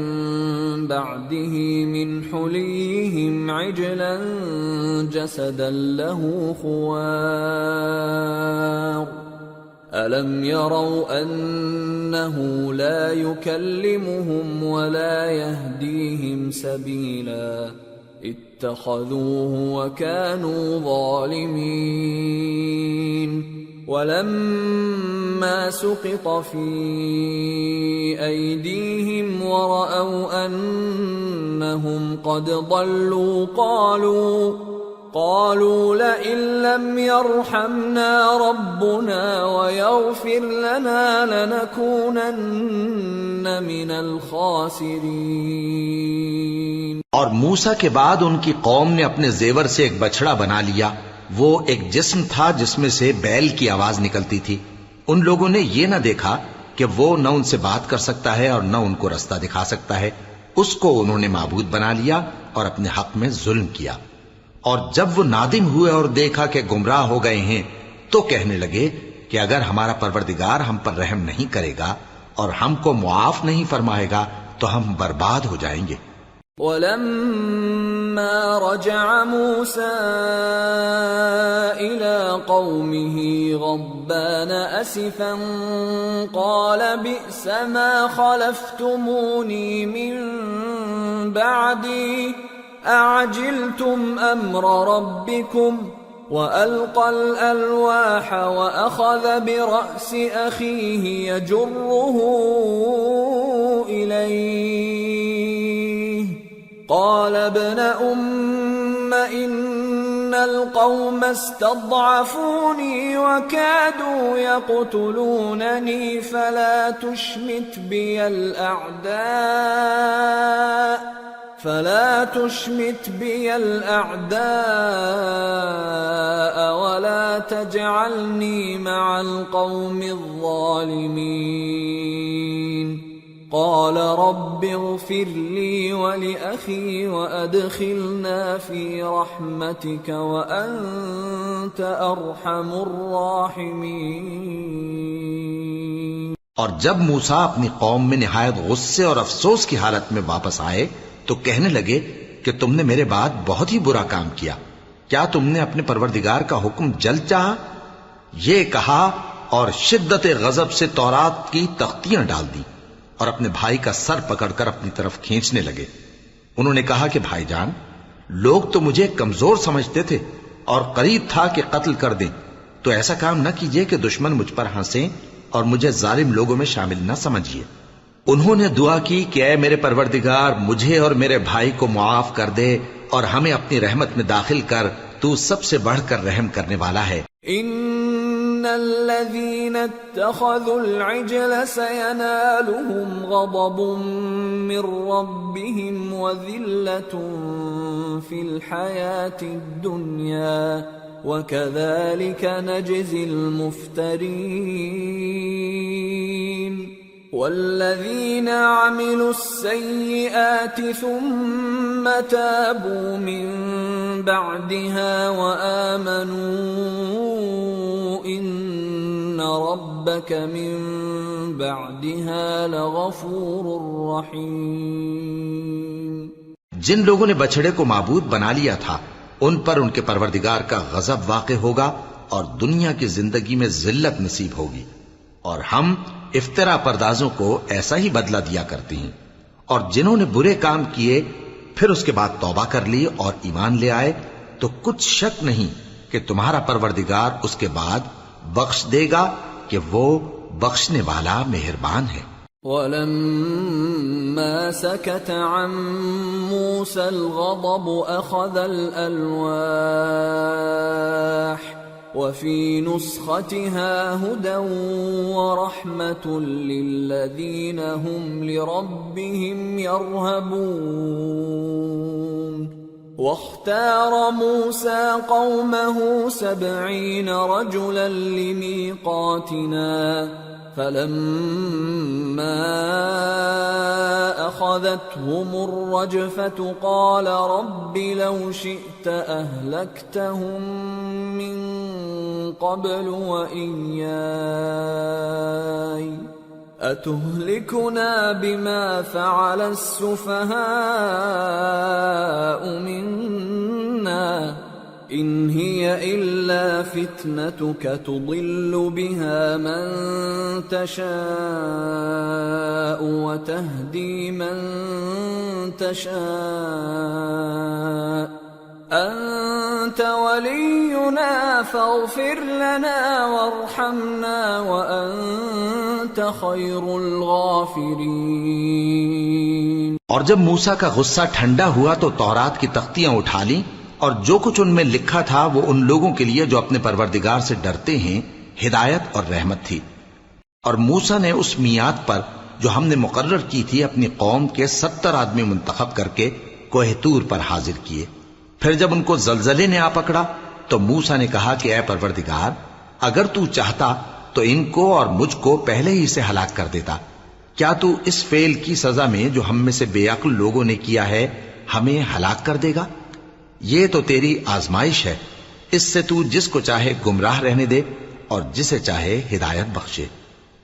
S1: بَعْدِهِ مِنْ حُلِيِّهِمْ عِجْلًا جَسَدًا لَهُ خُوَارٌ أَلَمْ يَرَوْا أَنَّهُ لَا يُكَلِّمُهُمْ وَلَا يَهْدِيهِمْ سَبِيلًا اتَّخَذُوهُ وَكَانُوا ظَالِمِينَ۔ وَلَمَّا سُقِطَ فِي أَيْدِيهِمْ وَرَأَوْا أَنَّهُمْ قَدْ ضَلُّوا قَالُوا لَئِن لَّمْ يَرْحَمْنَا رَبُّنَا وَيَغْفِرْ لَنَا لَنَكُونَنَّ مِنَ الْخَاسِرِينَ۔
S2: اور موسیٰ کے بعد ان کی قوم نے اپنے زیور سے ایک بچڑا بنا لیا، وہ ایک جسم تھا جس میں سے بیل کی آواز نکلتی تھی۔ ان لوگوں نے یہ نہ دیکھا کہ وہ نہ ان سے بات کر سکتا ہے اور نہ ان کو رستہ دکھا سکتا ہے، اس کو انہوں نے معبود بنا لیا اور اپنے حق میں ظلم کیا۔ اور جب وہ نادم ہوئے اور دیکھا کہ گمراہ ہو گئے ہیں تو کہنے لگے کہ اگر ہمارا پروردگار ہم پر رحم نہیں کرے گا اور ہم کو معاف نہیں فرمائے گا تو ہم برباد ہو جائیں گے۔
S1: وَلَمَّا رَجَعَ مُوسَىٰ إِلَىٰ قَوْمِهِ غَضْبَانَ أَسِفًا قَالَ بِئْسَ مَا خَلَفْتُمُونِي مِن بَعْدِي أَعَجِلْتُمْ أَمْرَ رَبِّكُمْ وَأَلْقَى الْأَلْوَاحَ وَأَخَذَ بِرَأْسِ أَخِيهِ يَجُرُّهُ إِلَيْهِ قال ابن أم إن القوم استضعفوني وكادوا يقتلونني فلا تشمت بي الأعداء ولا تجعلني مع القوم الظالمين۔ قال رب اغفر لي ولأخي وأدخلنا في رحمتك وأنت أرحم الراحمين۔
S2: اور جب موسیٰ اپنی قوم میں نہایت غصے اور افسوس کی حالت میں واپس آئے تو کہنے لگے کہ تم نے میرے بعد بہت ہی برا کام کیا، کیا تم نے اپنے پروردگار کا حکم جلد چاہا؟ یہ کہا اور شدت غضب سے تورات کی تختیاں ڈال دی اور اپنے بھائی کا سر پکڑ کر اپنی طرف کھینچنے لگے۔ انہوں نے کہا کہ بھائی جان، لوگ تو مجھے کمزور سمجھتے تھے اور قریب تھا کہ قتل کر دیں، تو ایسا کام نہ کیجیے کہ دشمن مجھ پر ہنسیں اور مجھے ظالم لوگوں میں شامل نہ سمجھیے۔ انہوں نے دعا کی کہ اے میرے پروردگار، مجھے اور میرے بھائی کو معاف کر دے اور ہمیں اپنی رحمت میں داخل کر، تو سب سے بڑھ کر رحم کرنے والا ہے۔
S1: ان الذين اتخذوا العجل سينالهم غضب من ربهم وذلة في الحياة الدنيا وكذلك نجزي المفترين والذين عملوا السيئات ثم تابوا من بعدها وآمنوا إن ربك من بعدها لغفور رحيم۔
S2: جن لوگوں نے بچڑے کو معبود بنا لیا تھا ان پر ان کے پروردگار کا غضب واقع ہوگا اور دنیا کی زندگی میں ذلت نصیب ہوگی، اور ہم افترا پردازوں کو ایسا ہی بدلہ دیا کرتے ہیں۔ اور جنہوں نے برے کام کیے پھر اس کے بعد توبہ کر لی اور ایمان لے آئے تو کچھ شک نہیں کہ تمہارا پروردگار اس کے بعد بخش دے گا کہ وہ بخشنے والا مہربان ہے۔
S1: وَلَمَّا سَكَتَ عَن مُوسَى الْغَضَبُ أَخَذَ الْأَلْوَاحَ وَفِي نُسْخَتِهَا هُدًى وَرَحْمَةٌ لِّلَّذِينَ هُمْ لِرَبِّهِمْ يَرْهَبُونَ واختار موسى قومه 70 رجلا لميقاتنا فلما أخذتهم الرجفة قال رب لو شئت أهلكتهم من قبل وإياي أتهلكنا بما فعل السفهاء منا إن هي إلا فتنتك تضل بها من تشاء وتهدي من تشاء أنت ولينا فاغفر لنا وارحمنا وأنت خير الغافرين۔
S2: اور جب موسیٰ کا غصہ ٹھنڈا ہوا تو تورات کی تختیاں اٹھا لیں اور جو کچھ ان میں لکھا تھا وہ ان لوگوں کے لیے جو اپنے پروردگار سے ڈرتے ہیں ہدایت اور رحمت تھی۔ اور موسیٰ نے اس میعاد پر جو ہم نے مقرر کی تھی اپنی قوم کے 70 آدمی منتخب کر کے کوہ طور پر حاضر کیے۔ پھر جب ان کو زلزلے نے آ پکڑا تو موسیٰ نے کہا کہ اے پروردگار اگر تو چاہتا تو ان کو اور مجھ کو پہلے ہی سے ہلاک کر دیتا، کیا تو اس فعل کی سزا میں جو ہم میں سے بے عقل لوگوں نے کیا ہے ہمیں ہلاک کر دے گا؟ یہ تو تیری آزمائش ہے، اس سے تو جس کو چاہے گمراہ رہنے دے اور جسے چاہے ہدایت بخشے۔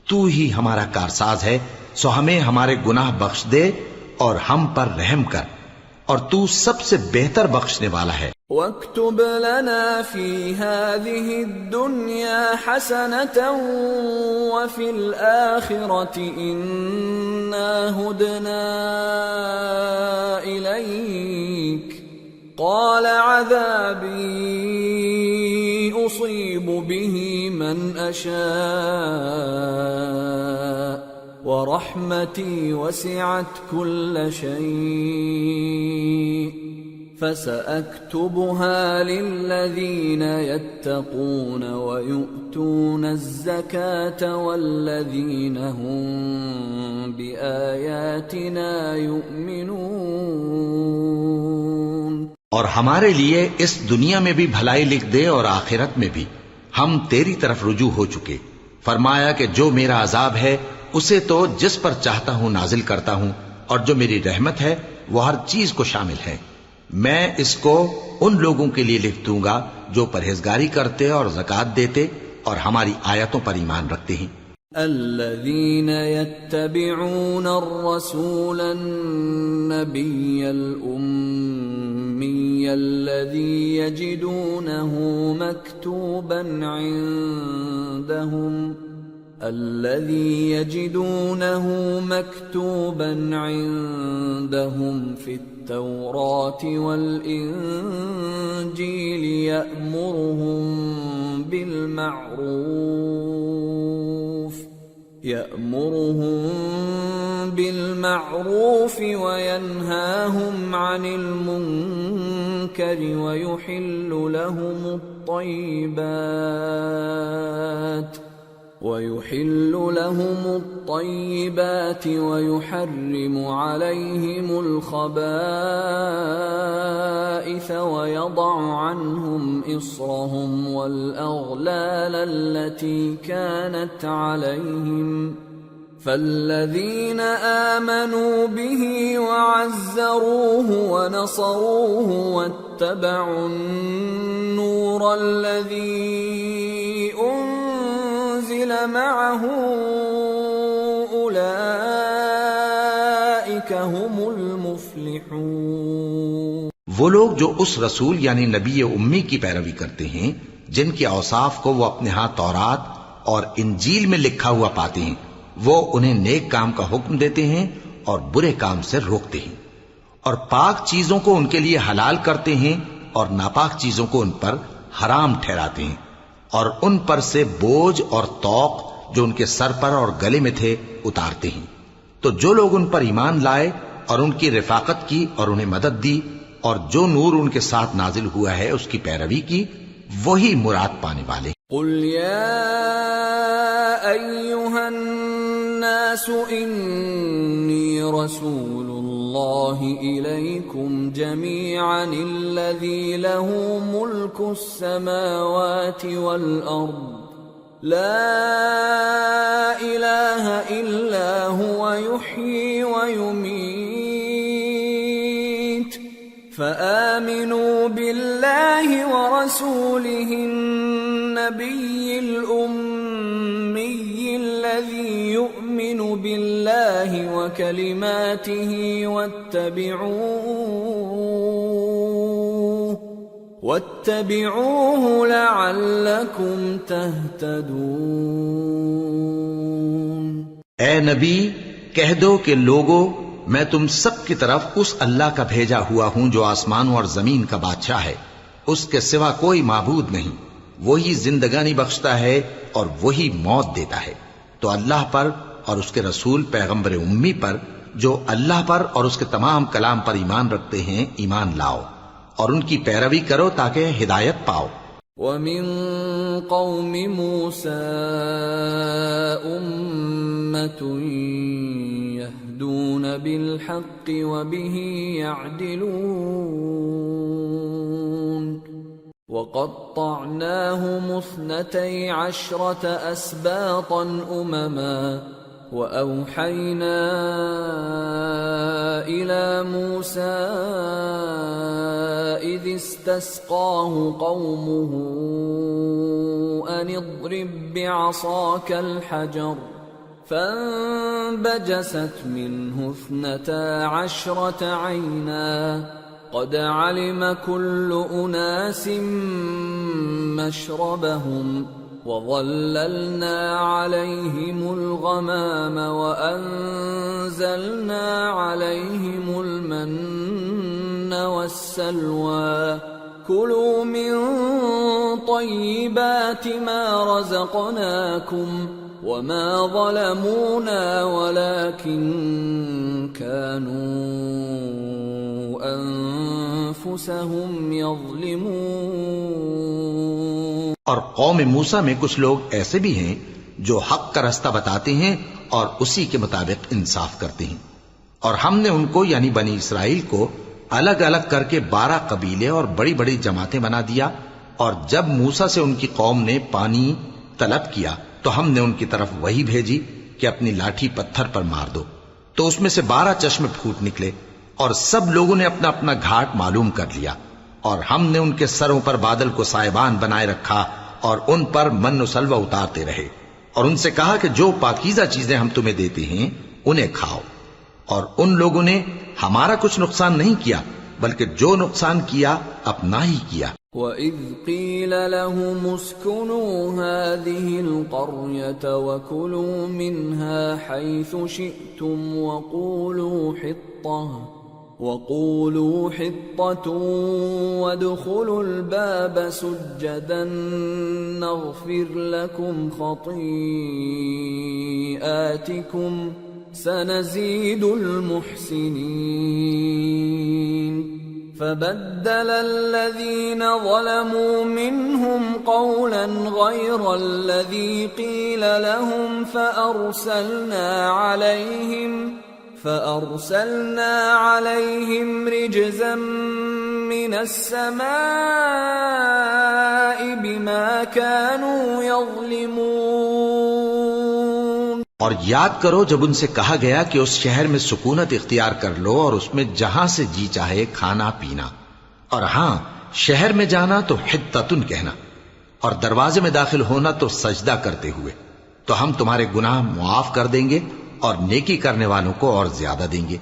S2: تو ہی ہمارا کارساز ہے، سو ہمیں ہمارے گناہ بخش دے اور ہم پر رحم کر، اور تو سب سے بہتر بخشنے والا ہے۔
S1: وَاكْتُبْ لَنَا فِي هَذِهِ الدُّنْيَا حَسَنَةً وَفِي الْآخِرَةِ إِنَّا هُدْنَا إِلَيْكَ قَالَ عَذَابِي أُصِيبُ بِهِ مَنْ أَشَاءُ وَرَحْمَتِي وَسِعَتْ كُلَّ شَيْءٍ فَسَأَكْتُبُهَا لِلَّذِينَ يَتَّقُونَ وَيُؤْتُونَ الزَّكَاةَ وَالَّذِينَ هُمْ بِآيَاتِنَا يُؤْمِنُونَ۔
S2: اور ہمارے لیے اس دنیا میں بھی بھلائی لکھ دے اور آخرت میں بھی، ہم تیری طرف رجوع ہو چکے۔ فرمایا کہ جو میرا عذاب ہے اسے تو جس پر چاہتا ہوں نازل کرتا ہوں، اور جو میری رحمت ہے وہ ہر چیز کو شامل ہے۔ میں اس کو ان لوگوں کے لیے لکھ دوں گا جو پرہیزگاری کرتے اور زکات دیتے اور ہماری آیتوں پر ایمان رکھتے ہیں۔
S1: الذين يتبعون الرسول النبي الأمي الذي يجدونه مكتوبا عندهم في التوراة والإنجيل يأمرهم بالمعروف وينهاهم عن المنكر ويحل لهم الطيبات ويحرم عليهم الخبائث ويضع عنهم إصرهم والأغلال التي كانت عليهم فالذين آمنوا به وعزروه ونصروه واتبعوا النور الذي أنزل معه أولئك هم المفلحون۔
S2: وہ لوگ جو اس رسول یعنی نبی امی کی پیروی کرتے ہیں جن کے اوصاف کو وہ اپنے ہاں تورات اور انجیل میں لکھا ہوا پاتے ہیں، وہ انہیں نیک کام کا حکم دیتے ہیں اور برے کام سے روکتے ہیں، اور پاک چیزوں کو ان کے لیے حلال کرتے ہیں اور ناپاک چیزوں کو ان پر حرام ٹھہراتے ہیں، اور ان پر سے بوجھ اور طوق جو ان کے سر پر اور گلے میں تھے اتارتے ہیں۔ تو جو لوگ ان پر ایمان لائے اور ان کی رفاقت کی اور انہیں مدد دی اور جو نور ان کے ساتھ نازل ہوا ہے اس کی پیروی کی، وہی مراد پانے والے۔
S1: قل يا أيها الناس إني رسول الله إليكم جميعا الذي له ملك السماوات والأرض لا إله إلا هو يحيي ويميت فآمنوا بالله ورسوله النبي الأمي الذي يؤمن بالله وكلماته واتبعوه لعلكم تهتدون۔
S2: اے نبی کہہ دو کہ لوگو، میں تم سب کی طرف اس اللہ کا بھیجا ہوا ہوں جو آسمانوں اور زمین کا بادشاہ ہے، اس کے سوا کوئی معبود نہیں، وہی زندگانی بخشتا ہے اور وہی موت دیتا ہے۔ تو اللہ پر اور اس کے رسول پیغمبر امی پر جو اللہ پر اور اس کے تمام کلام پر ایمان رکھتے ہیں ایمان لاؤ اور ان کی پیروی کرو تاکہ ہدایت پاؤ۔
S1: وَمِن قَوْمِ مُوسَىٰ أُمَّةٌ يَهْدُونَ بِالْحَقِّ وَبِهِ يَعْدِلُونَ وَقَطَّعْنَاهُمُ 12 أَسْبَاطًا أُمَمًا وَأَوْحَيْنَا إِلَى مُوسَىٰ إِذِ اسْتَسْقَاهُ قَوْمُهُ أَنِ اضْرِب بِّعَصَاكَ الْحَجَرَ فَانبَجَسَتْ مِنْهُ 12 عَيْنًا قَدْ عَلِمَ كُلُّ أُنَاسٍ مَّشْرَبَهُمْ وَظَلَّلْنَا عَلَيْهِمُ الْغَمَامَ وَأَنزَلْنَا عَلَيْهِمُ الْمَنَّ وَالسَّلْوَىٰ كُلُوا مِن طَيِّبَاتِ مَا رَزَقْنَاكُمْ وَمَا ظَلَمُونَا وَلَٰكِن كَانُوا أَنفُسَهُمْ يَظْلِمُونَ۔
S2: اور قوم موسیٰ میں کچھ لوگ ایسے بھی ہیں جو حق کا رستہ بتاتے ہیں اور اسی کے مطابق انصاف کرتے ہیں، اور ہم نے ان کو یعنی بنی اسرائیل کو الگ الگ کر کے 12 قبیلے اور بڑی بڑی جماعتیں بنا دیا، اور جب موسیٰ سے ان کی قوم نے پانی طلب کیا تو ہم نے ان کی طرف وحی بھیجی کہ اپنی لاٹھی پتھر پر مار دو، تو اس میں سے 12 چشمے پھوٹ نکلے، اور سب لوگوں نے اپنا اپنا گھاٹ معلوم کر لیا، اور ہم نے ان کے سروں پر بادل کو سائبان بنائے رکھا اور ان پر من و سلوہ اتارتے رہے، اور ان سے کہا کہ جو پاکیزہ چیزیں ہم تمہیں دیتے ہیں انہیں کھاؤ۔ اور ان لوگوں نے ہمارا کچھ نقصان نہیں کیا، بلکہ جو نقصان کیا اپنا ہی کیا۔
S1: وَإِذْ قِيلَ لَهُمُ اسْكُنُوا هَٰذِهِ الْقَرْيَةَ وَكُلُوا مِنْهَا حَيْثُ شِئْتُمْ وَقُولُوا حِطَّةٌ وَادْخُلُوا الْبَابَ سُجَّدًا نَغْفِرْ لَكُمْ خَطِيئَاتِكُمْ سَنَزِيدُ الْمُحْسِنِينَ فَبَدَّلَ الَّذِينَ ظَلَمُوا مِنْهُمْ قَوْلًا غَيْرَ الَّذِي قِيلَ لَهُمْ فَأَرْسَلْنَا عَلَيْهِمْ رِجْزًا مِّنَ السَّمَاءِ بِمَا كَانُوا يَظْلِمُونَ۔
S2: اور یاد کرو جب ان سے کہا گیا کہ اس شہر میں سکونت اختیار کر لو اور اس میں جہاں سے جی چاہے کھانا پینا، اور ہاں شہر میں جانا تو حطتن کہنا، اور دروازے میں داخل ہونا تو سجدہ کرتے ہوئے، تو ہم تمہارے گناہ معاف کر دیں گے اور نیکی کرنے والوں کو اور زیادہ دیں گے۔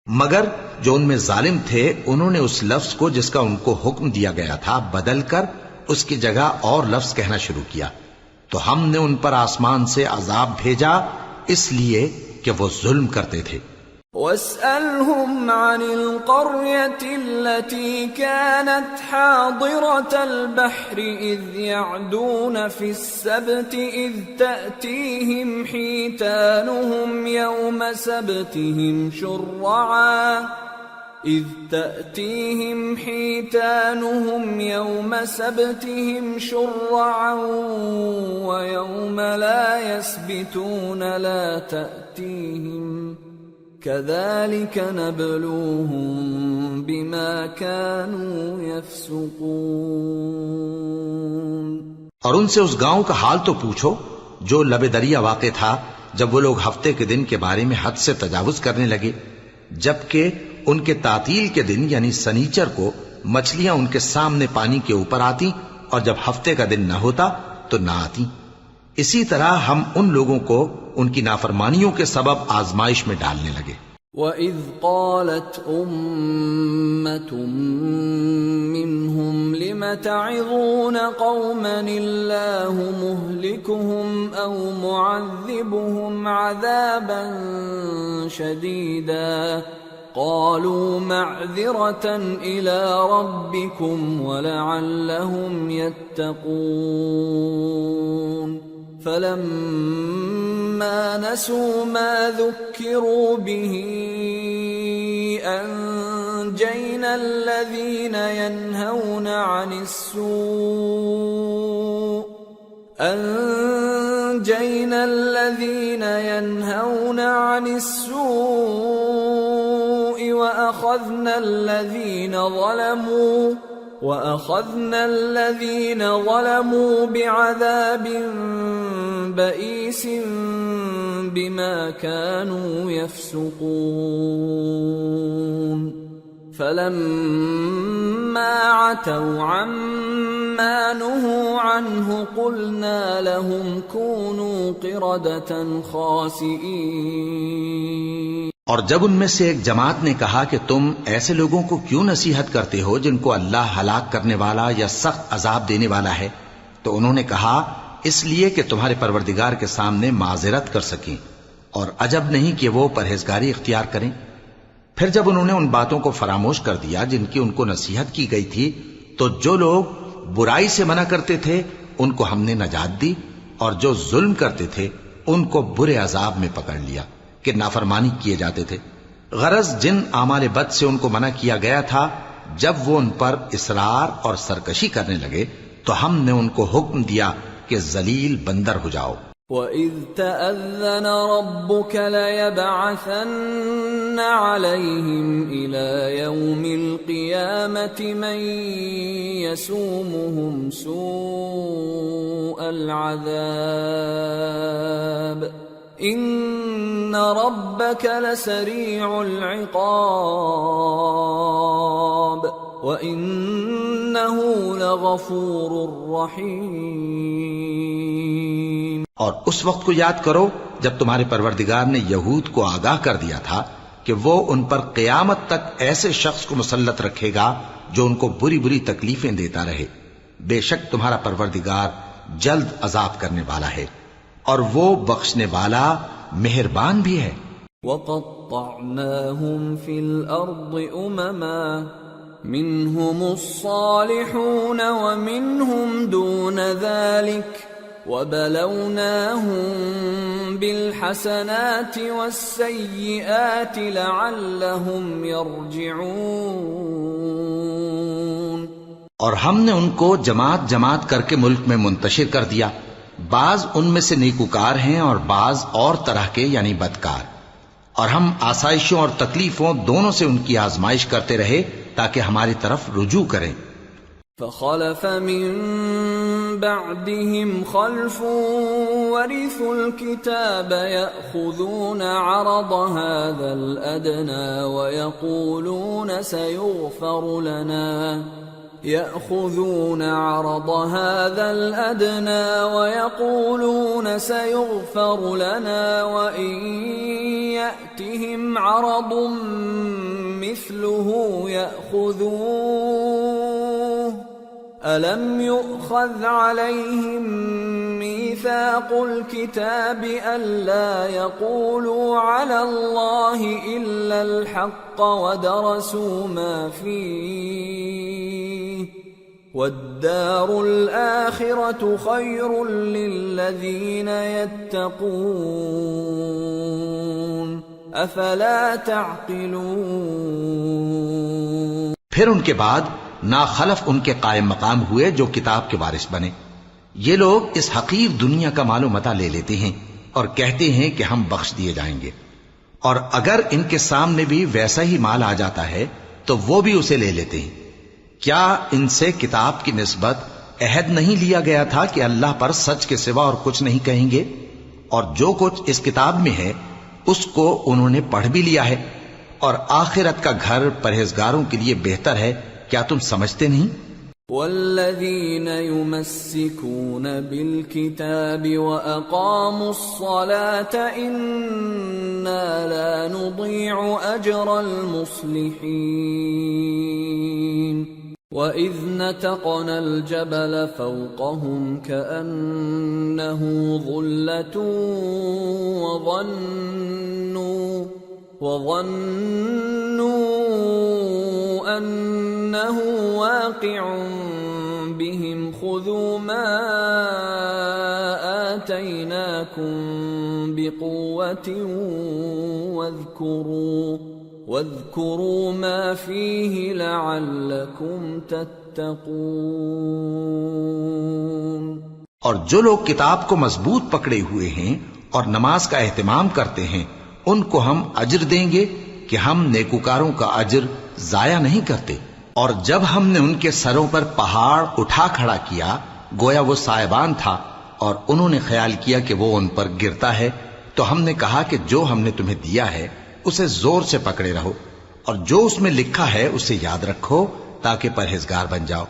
S2: مگر جو ان میں ظالم تھے انہوں نے اس لفظ کو جس کا ان کو حکم دیا گیا تھا بدل کر اس کی جگہ اور لفظ کہنا شروع کیا، تو ہم نے ان پر آسمان سے عذاب بھیجا اس لیے کہ وہ ظلم کرتے تھے۔
S1: وَاسْأَلْهُمْ عَنِ الْقَرْيَةِ الَّتِي كَانَتْ حَاضِرَةَ الْبَحْرِ إِذْ يَعْدُونَ فِي السَّبْتِ إِذْ تَأْتِيهِمْ حِيتَانُهُمْ يَوْمَ سَبْتِهِمْ شُرَّعًا وَيَوْمَ لَا يَسْبِتُونَ لَا تَأْتِيهِمْ كَذَلِكَ نَبْلُوهُم بِمَا كَانُوا يَفْسُقُونَ۔
S2: اور ان سے اس گاؤں کا حال تو پوچھو جو لب دریا واقع تھا جب وہ لوگ ہفتے کے دن کے بارے میں حد سے تجاوز کرنے لگے، جبکہ ان کے تعطیل کے دن یعنی سنیچر کو مچھلیاں ان کے سامنے پانی کے اوپر آتی، اور جب ہفتے کا دن نہ ہوتا تو نہ آتی۔ اسی طرح ہم ان لوگوں کو ان کی نافرمانیوں کے سبب آزمائش میں ڈالنے لگے۔
S1: وَإِذْ قَالَتْ أُمَّةٌ مِّنْهُمْ لِمَ تَعِظُونَ قَوْمًا اللَّهُ مُهْلِكُهُمْ أَوْ مُعَذِّبُهُمْ عَذَابًا شَدِيدًا قَالُوا مَعْذِرَةً إِلَىٰ رَبِّكُمْ وَلَعَلَّهُمْ يَتَّقُونَ فَلَمَّا نَسُوا مَا ذُكِّرُوا بِهِ أَنجَيْنَا الَّذِينَ يَنْهَوْنَ عَنِ السُّوءِ وَأَخَذْنَا الَّذِينَ ظَلَمُوا بِعَذَابٍ بَئِيسٍ بِمَا كَانُوا يَفْسُقُونَ فَلَمَّا عَتَوْا عَمَّا نُهُوا عَنْهُ قُلْنَا لَهُمْ كُونُوا قِرَدَةً خَاسِئِينَ۔
S2: اور جب ان میں سے ایک جماعت نے کہا کہ تم ایسے لوگوں کو کیوں نصیحت کرتے ہو جن کو اللہ ہلاک کرنے والا یا سخت عذاب دینے والا ہے، تو انہوں نے کہا اس لیے کہ تمہارے پروردگار کے سامنے معذرت کر سکیں، اور عجب نہیں کہ وہ پرہیزگاری اختیار کریں۔ پھر جب انہوں نے ان باتوں کو فراموش کر دیا جن کی ان کو نصیحت کی گئی تھی، تو جو لوگ برائی سے منع کرتے تھے ان کو ہم نے نجات دی، اور جو ظلم کرتے تھے ان کو برے عذاب میں پکڑ لیا کہ نافرمانی کیے جاتے تھے۔ غرض جن اعمال بد سے ان کو منع کیا گیا تھا، جب وہ ان پر اصرار اور سرکشی کرنے لگے تو ہم نے ان کو حکم دیا کہ ذلیل بندر ہو جاؤ۔
S1: وَإِذْ تَأَذَّنَ رَبُّكَ لَيَبْعَثَنَّ عَلَيْهِمْ إِلَى يَوْمِ الْقِيَامَةِ مَنْ يَسُومُهُمْ سُوءَ الْعَذَابِ ان ربك لسريع العقاب وانه لغفور رحيم۔
S2: اور اس وقت کو یاد کرو جب تمہارے پروردگار نے یہود کو آگاہ کر دیا تھا کہ وہ ان پر قیامت تک ایسے شخص کو مسلط رکھے گا جو ان کو بری بری تکلیفیں دیتا رہے۔ بے شک تمہارا پروردگار جلد عذاب کرنے والا ہے اور وہ بخشنے والا مہربان بھی ہے۔
S1: وَقَطَّعْنَاهُمْ فِي الْأَرْضِ أُمَمًا مِّنْهُمُ الصَّالِحُونَ وَمِنْهُمْ دُونَ ذَلِكَ وَبَلَوْنَاهُمْ بِالْحَسَنَاتِ وَالسَّيِّئَاتِ لَعَلَّهُمْ يَرْجِعُونَ۔
S2: اور ہم نے ان کو جماعت جماعت کر کے ملک میں منتشر کر دیا، بعض ان میں سے نیکوکار ہیں اور بعض اور طرح کے یعنی بدکار، اور ہم آسائشوں اور تکلیفوں دونوں سے ان کی آزمائش کرتے رہے تاکہ ہماری طرف رجوع کریں۔
S1: فخلف من بعدهم خلف ورثوا الكتاب يأخذون عرض هذا الأدنى ويقولون سيغفر لنا وإن يأتهم عرض مثله يأخذوه ألم يؤخذ عليهم ميثاق الكتاب ألا يقولوا على الله إلا الحق ودرسوا ما فيه والدار الآخرة خير للذين يتقون أفلا تعقلون۔
S2: پھر ان کے بعد ناخلف ان کے قائم مقام ہوئے جو کتاب کے وارث بنے۔ یہ لوگ اس حقیر دنیا کا مال و متاع لے لیتے ہیں اور کہتے ہیں کہ ہم بخش دیے جائیں گے، اور اگر ان کے سامنے بھی ویسا ہی مال آ جاتا ہے تو وہ بھی اسے لے لیتے ہیں۔ کیا ان سے کتاب کی نسبت عہد نہیں لیا گیا تھا کہ اللہ پر سچ کے سوا اور کچھ نہیں کہیں گے؟ اور جو کچھ اس کتاب میں ہے اس کو انہوں نے پڑھ بھی لیا ہے، اور آخرت کا گھر پرہیزگاروں کے لیے بہتر ہے۔ کیا تم سمجھتے نہیں؟
S1: والذین یمسکون بالکتاب واقاموا الصلاة انا لا نضیع اجر المصلحین وَإِذْ نَتَقْنَا الْجَبَلَ فَوْقَهُمْ كَأَنَّهُ ظُلَّةٌ وَظَنُّوا أَنَّهُ واقع بهم خُذُوا مَا آتَيْنَاكُمْ بِقُوَّةٍ واذكروا ما فيه لعلكم تتقون۔
S2: اور جو لوگ کتاب کو مضبوط پکڑے ہوئے ہیں اور نماز کا اہتمام کرتے ہیں ان کو ہم اجر دیں گے کہ ہم نیکوکاروں کا اجر ضائع نہیں کرتے۔ اور جب ہم نے ان کے سروں پر پہاڑ اٹھا کھڑا کیا گویا وہ سائبان تھا، اور انہوں نے خیال کیا کہ وہ ان پر گرتا ہے، تو ہم نے کہا کہ جو ہم نے تمہیں دیا ہے اسے زور سے پکڑے رہو، اور جو اس میں لکھا ہے اسے یاد رکھو تاکہ پرہیزگار بن جاؤ۔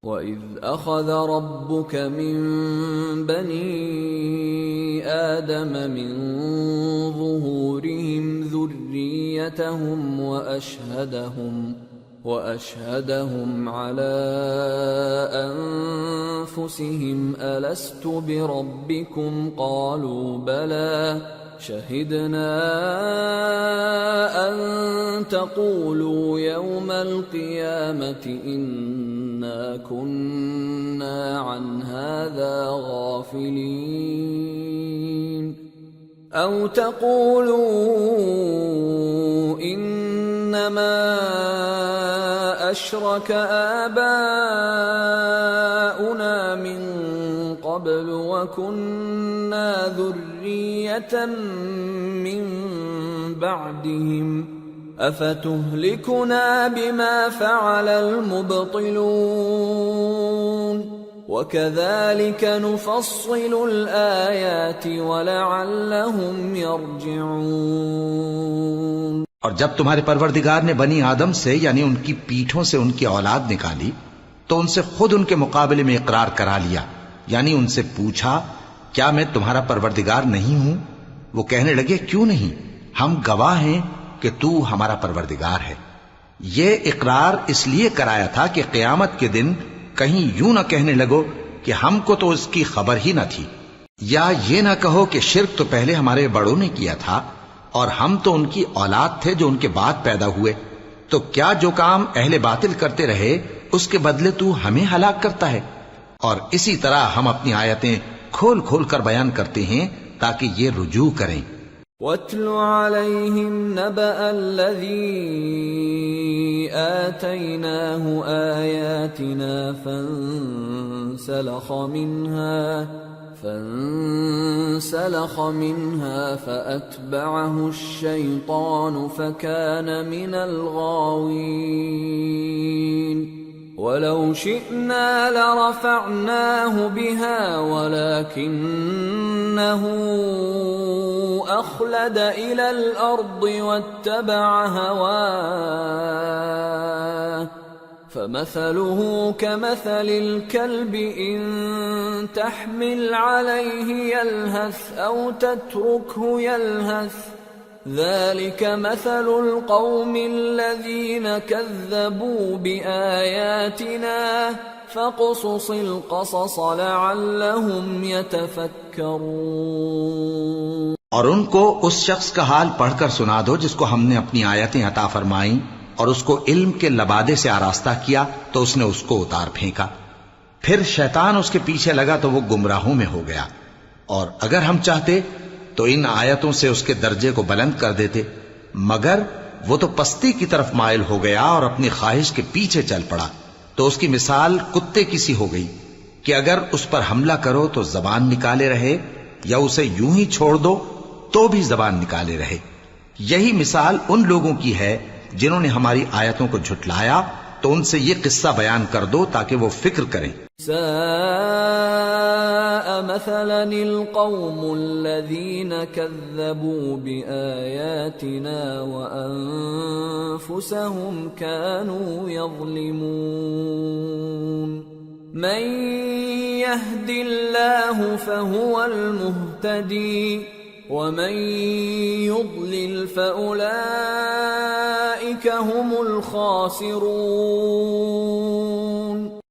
S1: وَإِذْ أَخَذَ رَبُّكَ مِنْ بَنِي آدَمَ مِنْ ظُهُورِهِمْ ذُرِّيَّتَهُمْ وَأَشْهَدَهُمْ عَلَىٰ أَنفُسِهِمْ أَلَسْتُ بِرَبِّكُمْ قَالُوا بَلَىٰ شَهِدْنَا أَن تَقُولُوا يَوْمَ الْقِيَامَةِ إِنَّا كُنَّا عَنْ هَٰذَا غَافِلِينَ أَوْ تَقُولُوا إِنَّمَا أَشْرَكَ آبَاؤُنَا مِن قَبْلُ وَكُنَّا ذُرِّيَّةً مِّن بَعْدِهِمْ أَفَتُهْلِكُنَا بِمَا فَعَلَ الْمُبْطِلُونَ۔ وَكَذَلِكَ نُفَصِّلُ الْآيَاتِ وَلَعَلَّهُمْ يَرْجِعُونَ۔
S2: اور جب تمہارے پروردگار نے بنی آدم سے یعنی ان کی پیٹھوں سے ان کی اولاد نکالی تو ان سے خود ان کے مقابلے میں اقرار کرا لیا، یعنی ان سے پوچھا کیا میں تمہارا پروردگار نہیں ہوں؟ وہ کہنے لگے کیوں نہیں، ہم گواہ ہیں کہ تو ہمارا پروردگار ہے۔ یہ اقرار اس لیے کرایا تھا کہ قیامت کے دن کہیں یوں نہ کہنے لگو کہ ہم کو تو اس کی خبر ہی نہ تھی، یا یہ نہ کہو کہ شرک تو پہلے ہمارے بڑوں نے کیا تھا اور ہم تو ان کی اولاد تھے جو ان کے بعد پیدا ہوئے، تو کیا جو کام اہل باطل کرتے رہے اس کے بدلے تو ہمیں ہلاک کرتا ہے؟ اور اسی طرح ہم اپنی آیتیں کھول کھول کر بیان کرتے ہیں تاکہ یہ رجوع کریں۔
S1: وَاتْلُ عَلَيْهِمْ نَبَأَ الَّذِي آتَيْنَاهُ آيَاتِنَا فَانسَلَخَ مِنْهَا فَأَتْبَعَهُ الشَّيْطَانُ فَكَانَ مِنَ الْغَاوِينَ وَلَوْ شِئْنَا لَرَفَعْنَاهُ بِهَا وَلَكِنَّهُ أَخْلَدَ إِلَى الْأَرْضِ وَاتَّبَعَ هَوَاهُ فَمَثَلُهُ كَمَثَلِ الْكَلْبِ إِن تَحْمِلْ عَلَيْهِ يَلْهَثْ أَوْ تَتْرُكْهُ يَلْهَث ذَلِكَ مَثَلُ الْقَوْمِ الَّذِينَ كَذَّبُوا بِآيَاتِنَا فَاقْصُصِ الْقَصَصَ لَعَلَّهُمْ يَتَفَكَّرُونَ۔
S2: اور ان کو اس شخص کا حال پڑھ کر سنا دو جس کو ہم نے اپنی آیتیں عطا فرمائیں اور اس کو علم کے لبادے سے آراستہ کیا تو اس نے اس کو اتار پھینکا، پھر شیطان اس کے پیچھے لگا تو وہ گمراہوں میں ہو گیا، اور اگر ہم چاہتے تو ان آیتوں سے اس کے درجے کو بلند کر دیتے، مگر وہ تو پستی کی طرف مائل ہو گیا اور اپنی خواہش کے پیچھے چل پڑا، تو اس کی مثال کتے کی سی ہو گئی کہ اگر اس پر حملہ کرو تو زبان نکالے رہے، یا اسے یوں ہی چھوڑ دو تو بھی زبان نکالے رہے۔ یہی مثال ان لوگوں کی ہے جنہوں نے ہماری آیتوں کو جھٹلایا، تو ان سے یہ قصہ بیان کر دو تاکہ وہ فکر کریں۔
S1: ساء مثلا القوم الذين كذبوا بآياتنا وأنفسهم كانوا يظلمون من يهد الله فهو المهتدي ومن يضلل فأولئك هم الخاسرون۔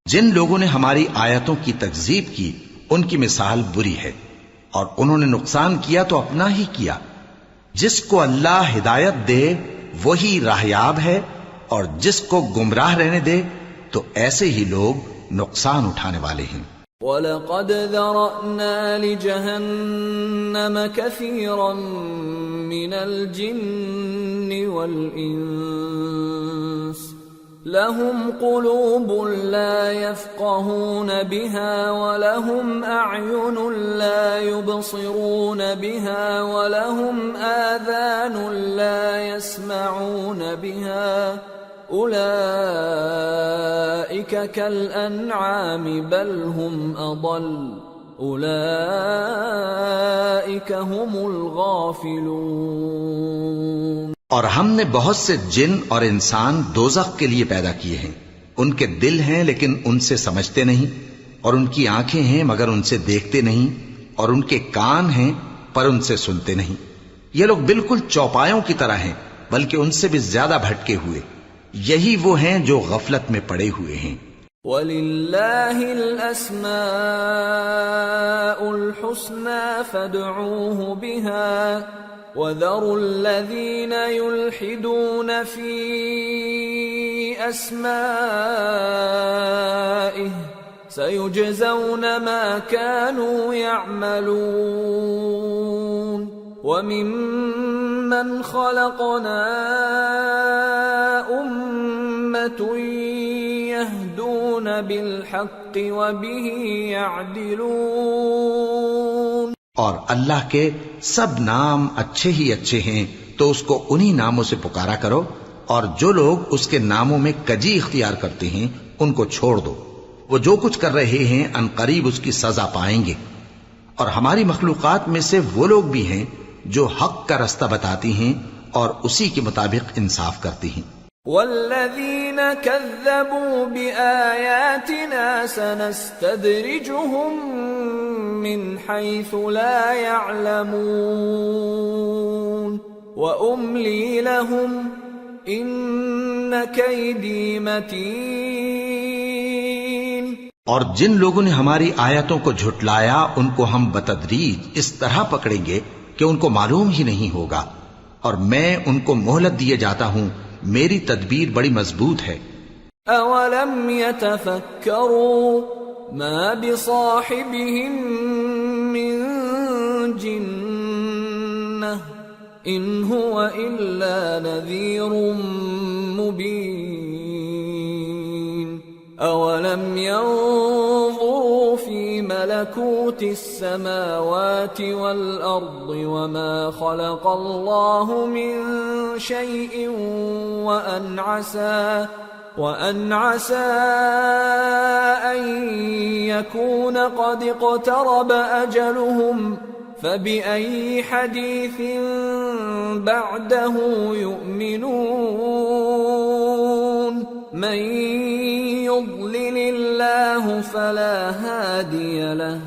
S2: جن لوگوں نے ہماری آیتوں کی تکذیب کی ان کی مثال بری ہے، اور انہوں نے نقصان کیا تو اپنا ہی کیا۔ جس کو اللہ ہدایت دے وہی راہیاب ہے، اور جس کو گمراہ رہنے دے تو ایسے ہی لوگ نقصان اٹھانے والے ہیں۔
S1: وَلَقَدْ ذَرَأْنَا لِجَهَنَّمَ كَثِيرًا مِنَ الْجِنِّ وَالْإِنسِ لَهُمْ قُلُوبٌ لَا يَفْقَهُونَ بِهَا وَلَهُمْ أَعْيُنٌ لَا يُبْصِرُونَ بِهَا وَلَهُمْ آذَانٌ لَا يَسْمَعُونَ بِهَا أُولَئِكَ كَالْأَنْعَامِ بَلْ هُمْ أَضَلُّ أُولَئِكَ هُمُ الْغَافِلُونَ۔
S2: اور ہم نے بہت سے جن اور انسان دوزخ کے لیے پیدا کیے ہیں، ان کے دل ہیں لیکن ان سے سمجھتے نہیں، اور ان کی آنکھیں ہیں مگر ان سے دیکھتے نہیں، اور ان کے کان ہیں پر ان سے سنتے نہیں۔ یہ لوگ بالکل چوپایوں کی طرح ہیں بلکہ ان سے بھی زیادہ بھٹکے ہوئے۔ یہی وہ ہیں جو غفلت میں پڑے ہوئے ہیں۔
S1: وَلِلَّهِ الْأَسْمَاءُ الْحُسْنَى فَادْعُوهُ بِهَا وَذَرُوا الَّذِينَ يُلْحِدُونَ فِي أَسْمَائِهِ سَيُجْزَوْنَ مَا كَانُوا يَعْمَلُونَ وَمِمَّنْ خَلَقْنَا أُمَّةٌ يَهْدُونَ بِالْحَقِّ وَبِهِ يَعْدِلُونَ۔
S2: اور اللہ کے سب نام اچھے ہی اچھے ہیں تو اس کو انہی ناموں سے پکارا کرو، اور جو لوگ اس کے ناموں میں کجی اختیار کرتے ہیں ان کو چھوڑ دو۔ وہ جو کچھ کر رہے ہیں عنقریب اس کی سزا پائیں گے۔ اور ہماری مخلوقات میں سے وہ لوگ بھی ہیں جو حق کا رستہ بتاتی ہیں اور اسی کے مطابق انصاف کرتی ہیں۔
S1: والذین کذبوا بآیاتنا سنستدرجهم من حیث لا يعلمون وأملی لهم ان کیدی متین۔
S2: اور جن لوگوں نے ہماری آیتوں کو جھٹلایا ان کو ہم بتدریج اس طرح پکڑیں گے کہ ان کو معلوم ہی نہیں ہوگا، اور میں ان کو مہلت دیے جاتا ہوں، میری تدبیر بڑی مضبوط ہے۔
S1: اولم يتفکروا ما بصاحبهم من جنہ ان هو الا نذیر مبین اولم ينظروا في ملكوت السماوات والأرض وما خلق الله من شيء وأن عسى أن يكون قد اقترب أجلهم فبأي حديث بعده يؤمنون من يضلل الله فلا هادي له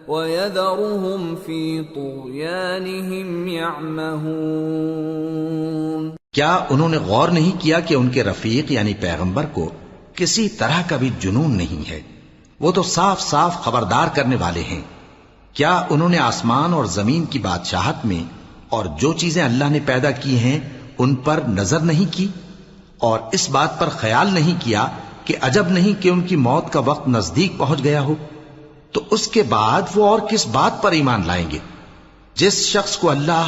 S1: ويذرهم في طغيانهم يعمهون۔
S2: کیا انہوں نے غور نہیں کیا کہ ان کے رفیق یعنی پیغمبر کو کسی طرح کا بھی جنون نہیں ہے؟ وہ تو صاف صاف خبردار کرنے والے ہیں۔ کیا انہوں نے آسمان اور زمین کی بادشاہت میں اور جو چیزیں اللہ نے پیدا کی ہیں ان پر نظر نہیں کی، اور اس بات پر خیال نہیں کیا کہ عجب نہیں کہ ان کی موت کا وقت نزدیک پہنچ گیا ہو؟ تو اس کے بعد وہ اور کس بات پر ایمان لائیں گے؟ جس شخص کو اللہ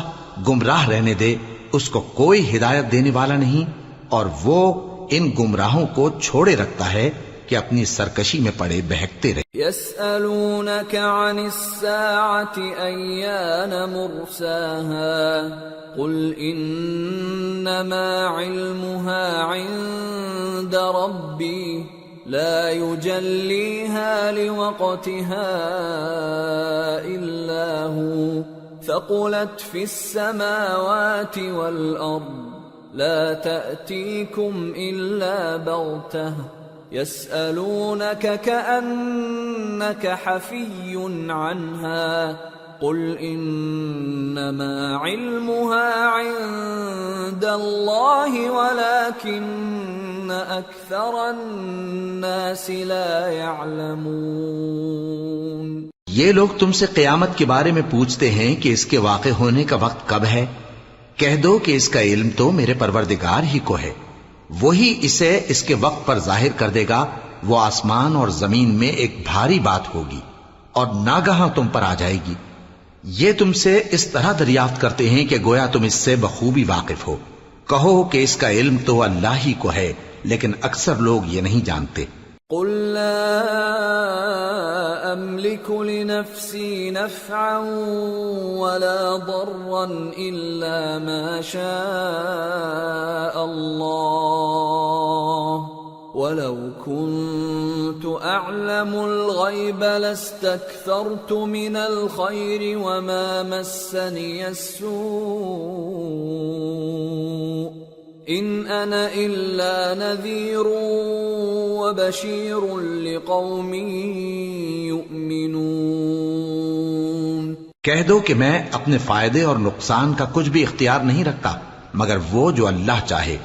S2: گمراہ رہنے دے اس کو کوئی ہدایت دینے والا نہیں، اور وہ ان گمراہوں کو چھوڑے رکھتا ہے کہ اپنی سرکشی میں پڑے بہکتے رہے۔
S1: يسألونك عن الساعة أيان مرساها قل إنما علمها عند ربي لا يجليها لوقتها إلا هو ثقلت في السماوات والأرض لا تأتيكم إلا بغتة يسألونك كأنك حفي عنها قل إنما علمها عند الله ولكن أكثر الناس لا يعلمون۔
S2: یہ لوگ تم سے قیامت کے بارے میں پوچھتے ہیں کہ اس کے واقع ہونے کا وقت کب ہے؟ کہہ دو کہ اس کا علم تو میرے پروردگار ہی کو ہے، وہی اسے اس کے وقت پر ظاہر کر دے گا۔ وہ آسمان اور زمین میں ایک بھاری بات ہوگی اور ناگہاں تم پر آ جائے گی۔ یہ تم سے اس طرح دریافت کرتے ہیں کہ گویا تم اس سے بخوبی واقف ہو۔ کہو کہ اس کا علم تو اللہ ہی کو ہے، لیکن اکثر لوگ یہ نہیں جانتے۔
S1: قل لا أملك لنفسي نفعا ولا ضرا إلا ما شاء الله ولو كنت أعلم الغيب لاستكثرت من الخير وما مسني السوء إن أنا إلا نذير وبشير لقوم يؤمنون۔
S2: کہہ دو کہ میں اپنے فائدے اور نقصان کا کچھ بھی اختیار نہیں رکھتا مگر وہ جو اللہ چاہے،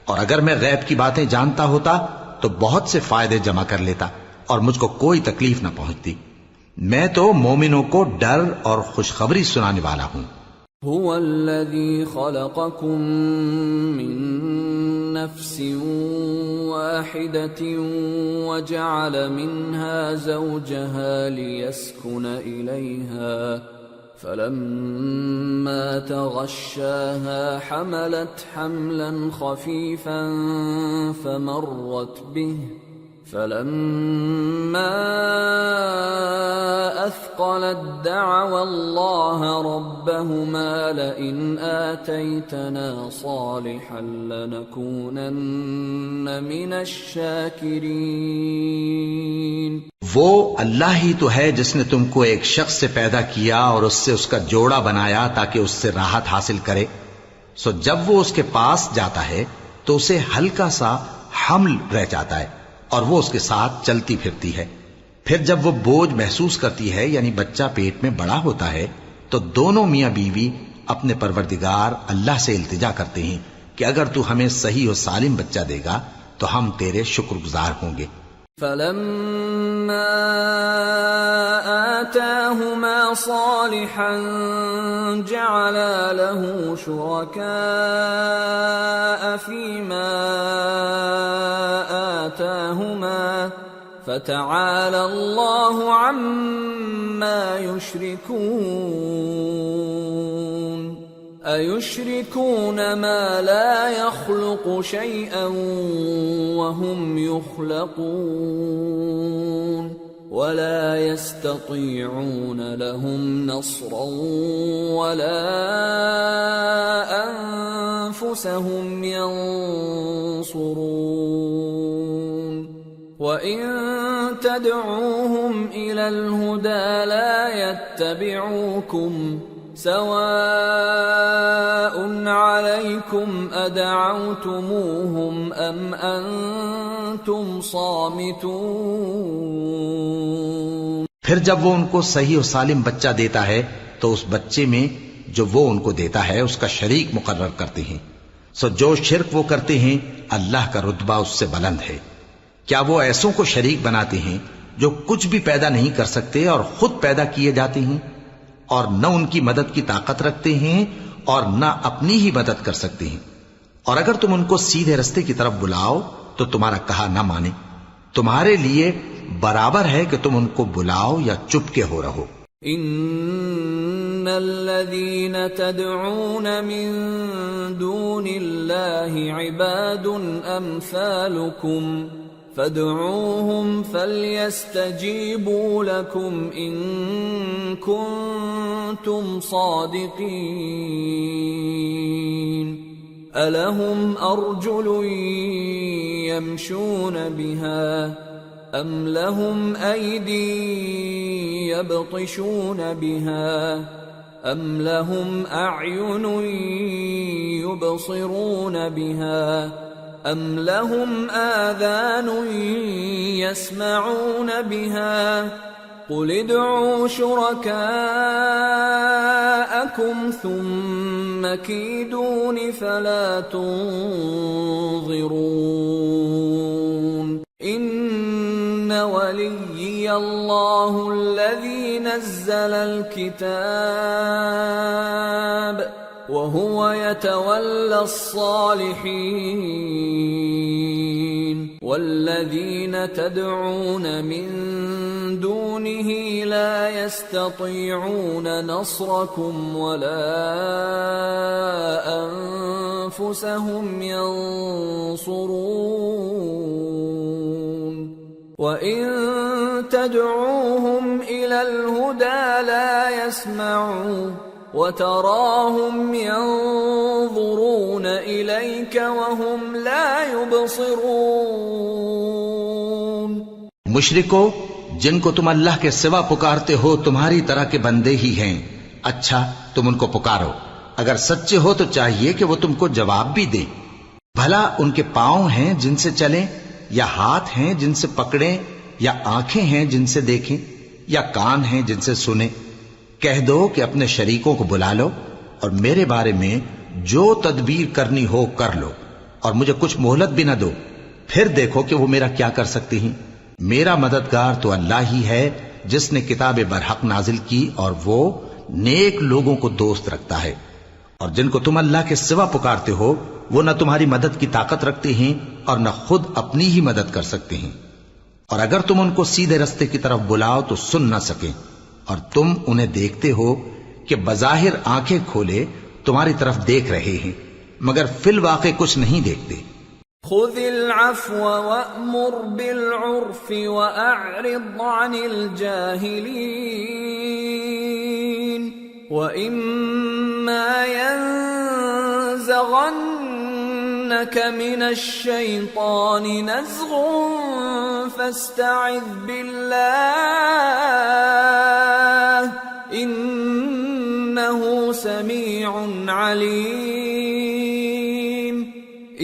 S2: اور اگر میں غیب کی باتیں جانتا ہوتا تو بہت سے فائدے جمع کر لیتا اور مجھ کو کوئی تکلیف نہ پہنچتی۔ میں تو مومنوں کو ڈر اور خوشخبری سنانے والا ہوں۔
S1: هو الذي خلقكم من نفس واحدة وجعل منها زوجها ليسكن إليها فلما تغشاها حملت حملا خفيفا فلما أثقلت دعوا الله ربهما لئن آتيتنا صالحا لنكونن من الشاكرين.
S2: وہ اللہ ہی تو ہے جس نے تم کو ایک شخص سے پیدا کیا اور اس سے اس کا جوڑا بنایا تاکہ اس سے راحت حاصل کرے. سو جب وہ اس کے پاس جاتا ہے تو اسے ہلکا سا حمل رہ جاتا ہے اور وہ اس کے ساتھ چلتی پھرتی ہے. پھر جب وہ بوجھ محسوس کرتی ہے یعنی بچہ پیٹ میں بڑا ہوتا ہے تو دونوں میاں بیوی اپنے پروردگار اللہ سے التجا کرتے ہیں کہ اگر تو ہمیں صحیح و سالم بچہ دے گا تو ہم تیرے شکر گزار ہوں گے.
S1: فلما آتاهما صالحا جعلا له شركاء فيما آتاهما فتعالى الله عما يشركون. أَيُشْرِكُونَ مَا لَا يَخْلُقُ شَيْئًا وَهُمْ يُخْلَقُونَ وَلَا يَسْتَطِيعُونَ لَهُمْ نَصْرًا وَلَا أَنفُسَهُمْ يَنصُرُونَ. وَإِن تَدْعُوهُمْ إِلَى الْهُدَى لَا يَتَّبِعُوكُمْ سواء عليكم أدعوتموهم أم أنتم صامتون.
S2: پھر جب وہ ان کو صحیح و سالم بچہ دیتا ہے تو اس بچے میں جو وہ ان کو دیتا ہے اس کا شریک مقرر کرتے ہیں. سو جو شرک وہ کرتے ہیں اللہ کا رتبہ اس سے بلند ہے. کیا وہ ایسوں کو شریک بناتے ہیں جو کچھ بھی پیدا نہیں کر سکتے اور خود پیدا کیے جاتے ہیں اور نہ ان کی مدد کی طاقت رکھتے ہیں اور نہ اپنی ہی مدد کر سکتے ہیں. اور اگر تم ان کو سیدھے رستے کی طرف بلاؤ تو تمہارا کہا نہ مانے. تمہارے لیے برابر ہے کہ تم ان کو بلاؤ یا چپ کے ہو رہو.
S1: ان الذين تدعون من دون الله عباد امثالكم فادعوهم فليستجيبوا لكم إن كنتم صادقين. ألهم أرجل يمشون بها أم لهم أيدي يبطشون بها أم لهم أعين يبصرون بها أَمْ لَهُمْ آذَانٌ يَسْمَعُونَ بِهَا قُلِ ادْعُوا شُرَكَاءَكُمْ ثُمَّ كِيدُونِ فَلَا تُنظِرُونَ. إِنَّ وَلِيِّيَ اللَّهُ الَّذِي نَزَّلَ الْكِتَابَ وَهُوَ يَتَوَلَّى الصَّالِحِينَ. وَالَّذِينَ تَدْعُونَ مِن دُونِهِ لَا يَسْتَطِيعُونَ نَصْرَكُمْ وَلَا أَنفُسَهُمْ يَنصُرُونَ. وَإِن تَدْعُوهُمْ إِلَى الْهُدَى لَا يَسْمَعُوا وَتَرَاهُمْ يَنظُرُونَ إِلَيْكَ وَهُمْ لَا يُبْصِرُونَ.
S2: مشرکو جن کو تم اللہ کے سوا پکارتے ہو تمہاری طرح کے بندے ہی ہیں. اچھا تم ان کو پکارو. اگر سچے ہو تو چاہیے کہ وہ تم کو جواب بھی دیں. بھلا ان کے پاؤں ہیں جن سے چلیں یا ہاتھ ہیں جن سے پکڑیں یا آنکھیں ہیں جن سے دیکھیں یا کان ہیں جن سے سنیں؟ کہہ دو کہ اپنے شریکوں کو بلا لو اور میرے بارے میں جو تدبیر کرنی ہو کر لو اور مجھے کچھ مہلت بھی نہ دو. پھر دیکھو کہ وہ میرا کیا کر سکتے ہیں. میرا مددگار تو اللہ ہی ہے جس نے کتاب برحق نازل کی اور وہ نیک لوگوں کو دوست رکھتا ہے. اور جن کو تم اللہ کے سوا پکارتے ہو وہ نہ تمہاری مدد کی طاقت رکھتے ہیں اور نہ خود اپنی ہی مدد کر سکتے ہیں. اور اگر تم ان کو سیدھے رستے کی طرف بلاؤ تو سن نہ سکیں اور تم انہیں دیکھتے ہو کہ بظاہر آنکھیں کھولے تمہاری طرف دیکھ رہے ہیں مگر فی الواقع کچھ نہیں دیکھتے.
S1: خذ العفو وأمر بالعرف وأعرض عن الجاهلين وإما ينزغنك من الشيطان نزغ فاستعذ بالله إنه سميع عليم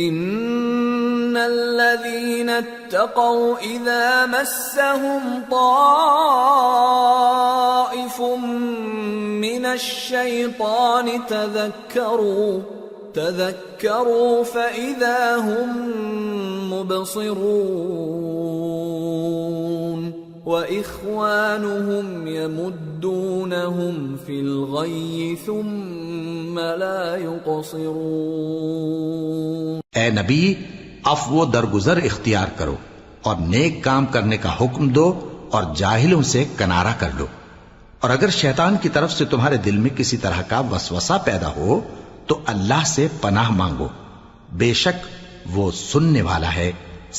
S1: إن الذين اتقوا إذا مسهم طائف من الشيطان تذكروا فإذا هم مبصرون وإخوانهم يمدونهم في الغي ثم لا يقصرون۔
S2: اے نبی، عفو و درگزر اختیار کرو اور نیک کام کرنے کا حکم دو اور جاہلوں سے کنارہ کر لو، اور اگر شیطان کی طرف سے تمہارے دل میں کسی طرح کا وسوسہ پیدا ہو تو اللہ سے پناہ مانگو، بے شک وہ سننے والا ہے،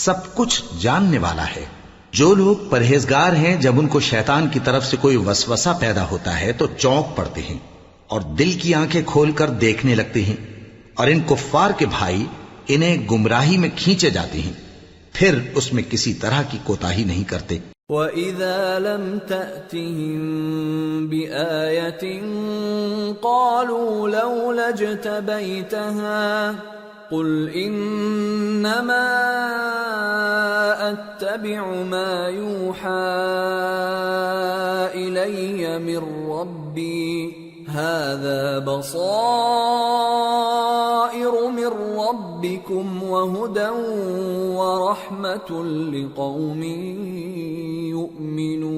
S2: سب کچھ جاننے والا ہے۔ جو لوگ پرہیزگار ہیں جب ان کو شیطان کی طرف سے کوئی وسوسہ پیدا ہوتا ہے تو چونک پڑتے ہیں اور دل کی آنکھیں کھول کر دیکھنے لگتے ہیں، اور ان کفار کے بھائی انہیں گمراہی میں کھینچے جاتے ہیں، پھر اس میں کسی طرح کی کوتاہی نہیں کرتے۔
S1: وَإِذَا لَمْ تَأْتِهِمْ بِآيَةٍ قَالُوا لَوْلَا اجْتَبَيْتَهَا قُلْ إِنَّمَا أَتَّبِعُ مَا يُوحَى إِلَيَّ مِنْ رَبِّي هَذَا بَصَائِرُ مِنْ رَبِّكُمْ وَهُدًى وَرَحْمَةٌ لِقَوْمٍ يُؤْمِنُونَ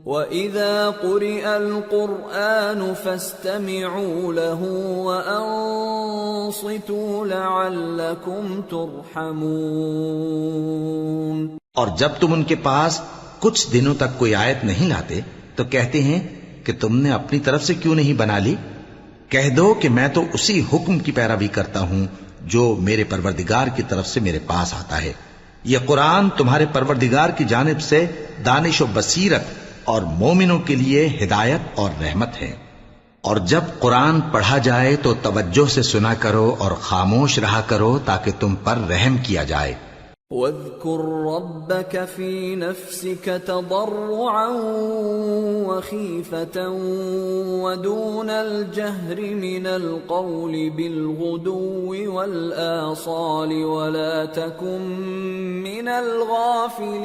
S1: وَإِذَا قُرِئَ الْقُرْآنُ فَاسْتَمِعُوا لَهُ وَأَنصِتُوا لَعَلَّكُمْ تُرْحَمُونَ۔
S2: اور جب تم ان کے پاس کچھ دنوں تک کوئی آیت نہیں لاتے تو کہتے ہیں کہ تم نے اپنی طرف سے کیوں نہیں بنا لی؟ کہہ دو کہ میں تو اسی حکم کی پیروی کرتا ہوں جو میرے پروردگار کی طرف سے میرے پاس آتا ہے۔ یہ قرآن تمہارے پروردگار کی جانب سے دانش و بصیرت اور مومنوں کے لیے ہدایت اور رحمت ہے۔ اور جب قرآن پڑھا جائے تو توجہ سے سنا کرو اور خاموش رہا کرو تاکہ تم پر رحم کیا جائے۔
S1: وَاذْكُرْ رَبَّكَ فِي نَفْسِكَ تَضَرُّعًا وَخِيفَةً وَدُونَ الْجَهْرِ مِنَ الْقَوْلِ بِالْغُدُوِّ وَالْآصَالِ وَلَا تَكُن مِّنَ الْغَافِلِينَ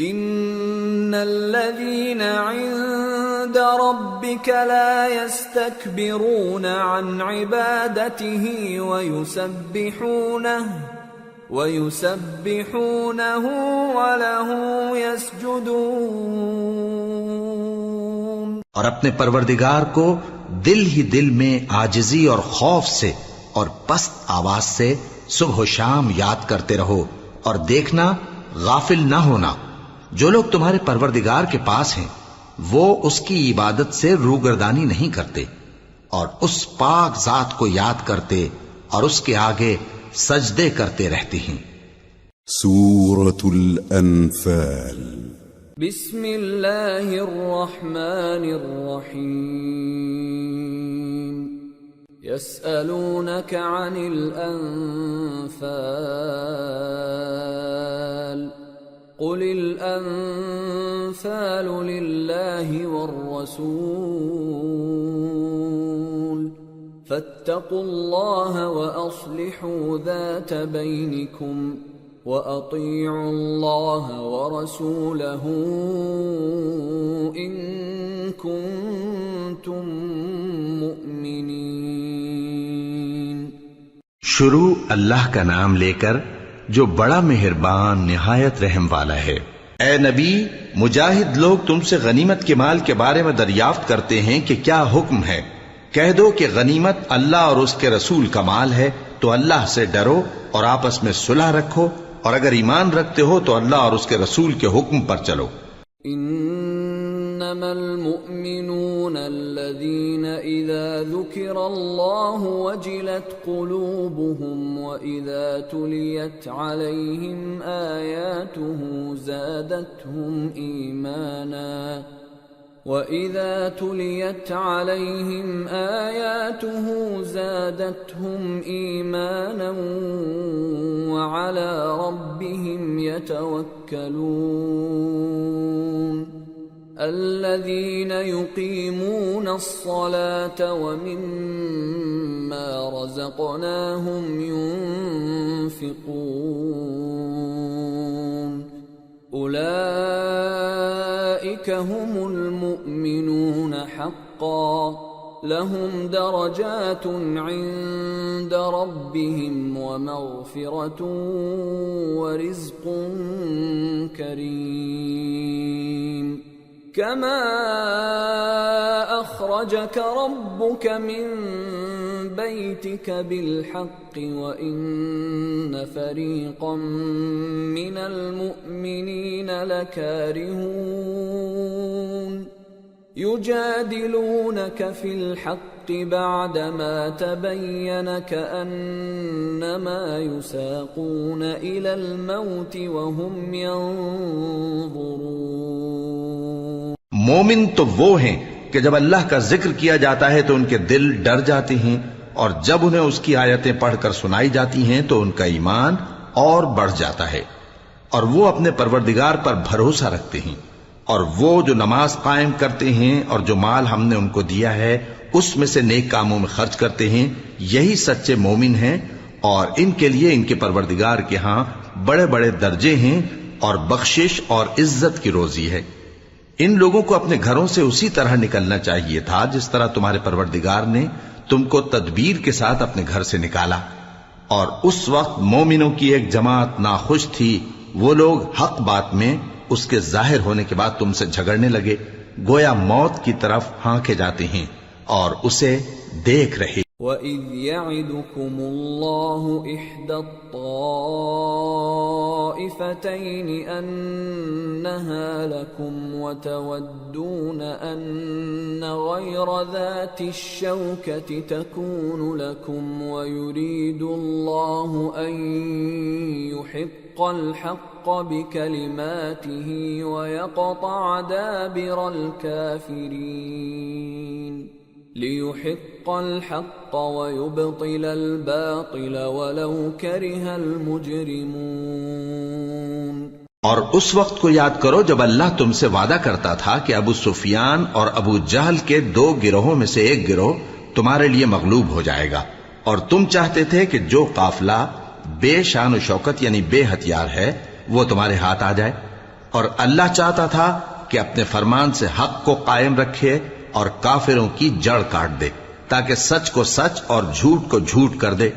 S1: إِنَّ الَّذِينَ عِندَ رَبِّكَ لَا يَسْتَكْبِرُونَ عَنْ عِبَادَتِهِ وَيُسَبِّحُونَهُ وَلَهُ يَسْجُدُونَ۔
S2: اور اپنے پروردگار کو دل ہی دل میں عاجزی اور خوف سے اور پست آواز سے صبح و شام یاد کرتے رہو، اور دیکھنا غافل نہ ہونا، جو لوگ تمہارے پروردگار کے پاس ہیں وہ اس کی عبادت سے روگردانی نہیں کرتے اور اس پاک ذات کو یاد کرتے اور اس کے آگے سجدے کرتے رہتے ہیں۔
S3: سورة الأنفال۔
S1: بسم اللہ الرحمن الرحیم۔ يسألونك عن الأنفال قل الأنفال لله والرسول فاتقوا الله وأصلحوا ذات بينكم وأطيعوا الله ورسوله إن كنتم مؤمنين۔
S2: شروع اللہ کا نام لے کر جو بڑا مہربان نہایت رحم والا ہے۔ اے نبی، مجاہد لوگ تم سے غنیمت کے مال کے بارے میں دریافت کرتے ہیں کہ کیا حکم ہے۔ کہہ دو کہ غنیمت اللہ اور اس کے رسول کا مال ہے، تو اللہ سے ڈرو اور آپس میں صلح رکھو، اور اگر ایمان رکھتے ہو تو اللہ اور اس کے رسول کے حکم پر چلو۔
S1: إنما المؤمنون الذين إذا ذكر الله وجلت قلوبهم وإذا تليت عليهم آياته زادتهم إيمانا وَإِذَا تُلِيَتْ عَلَيْهِمْ آيَاتُهُ زَادَتْهُمْ إِيمَانًا وَعَلَى رَبِّهِمْ يَتَوَكَّلُونَ الَّذِينَ يُقِيمُونَ الصَّلَاةَ وَمِمَّا رَزَقْنَاهُمْ يُنْفِقُونَ أولئك هم المؤمنون حقا لهم درجات عند ربهم ومغفرة ورزق كريم كما أخرجك ربك من بيتك بالحق وإن فريقا من المؤمنين لكارهون يجادلونك في الحق بعدما تبين كأنما يساقون إلى الموت وهم ينظرون
S2: مومن تو وہ ہیں کہ جب اللہ کا ذکر کیا جاتا ہے تو ان کے دل ڈر جاتے ہیں اور جب انہیں اس کی آیتیں پڑھ کر سنائی جاتی ہیں تو ان کا ایمان اور بڑھ جاتا ہے اور وہ اپنے پروردگار پر بھروسہ رکھتے ہیں اور وہ جو نماز قائم کرتے ہیں اور جو مال ہم نے ان کو دیا ہے اس میں سے نیک کاموں میں خرچ کرتے ہیں یہی سچے مومن ہیں اور ان کے لیے ان کے پروردگار کے ہاں بڑے بڑے درجے ہیں اور بخشش اور عزت کی روزی ہے۔ ان لوگوں کو اپنے گھروں سے اسی طرح نکلنا چاہیے تھا جس طرح تمہارے پروردگار نے تم کو تدبیر کے ساتھ اپنے گھر سے نکالا، اور اس وقت مومنوں کی ایک جماعت ناخوش تھی، وہ لوگ حق بات میں اس کے ظاہر ہونے کے بعد تم سے جھگڑنے لگے، گویا موت کی طرف ہانکے جاتے ہیں اور اسے دیکھ رہے۔
S1: وَإِذْ يَعِدُكُمُ اللَّهُ إِحْدَى الطَّائِفَتَيْنِ أَنَّهَا لَكُمْ وَتَوَدُّونَ أَنَّ غَيْرَ ذَاتِ الشَّوْكَةِ تَكُونُ لَكُمْ وَيُرِيدُ اللَّهُ أَن يُحِقَّ الْحَقَّ بِكَلِمَاتِهِ وَيَقْطَعَ دَابِرَ الْكَافِرِينَ لِيُحِقَّ الْحَقَّ وَيُبْطِلَ الْبَاطِلَ وَلَوْ كَرِهَ الْمُجْرِمُونَ۔
S2: اور اس وقت کو یاد کرو جب اللہ تم سے وعدہ کرتا تھا کہ ابو سفیان اور ابو جہل کے دو گروہوں میں سے ایک گروہ تمہارے لیے مغلوب ہو جائے گا، اور تم چاہتے تھے کہ جو قافلہ بے شان و شوکت یعنی بے ہتھیار ہے وہ تمہارے ہاتھ آ جائے، اور اللہ چاہتا تھا کہ اپنے فرمان سے حق کو قائم رکھے اور کافروں کی جڑ کاٹ دے تاکہ سچ کو سچ اور جھوٹ کو جھوٹ کر دے،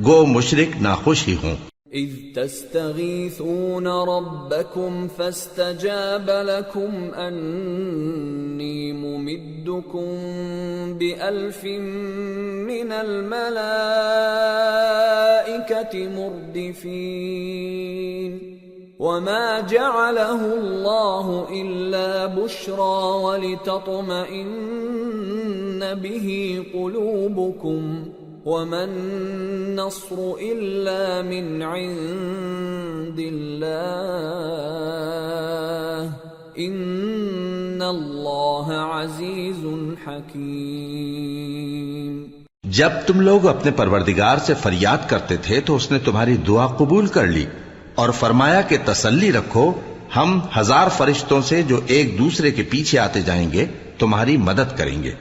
S2: گو مشرک ناخوش ہی ہوں۔
S1: اذ تستغیثون ربکم فاستجاب لکم انی ممدکم بألف من الملائکة مردفین وما جعله الله إلا بشرى ولتطمئن به قلوبكم وما النصر إلا من عند الله إن الله عزيز حكيم۔
S2: جب تم لوگ اپنے پروردگار سے فریاد کرتے تھے تو اس نے تمہاری دعا قبول کر لی اور فرمایا کہ تسلی رکھو، ہم 1000 فرشتوں سے جو ایک دوسرے کے پیچھے آتے جائیں گے تمہاری مدد کریں گے،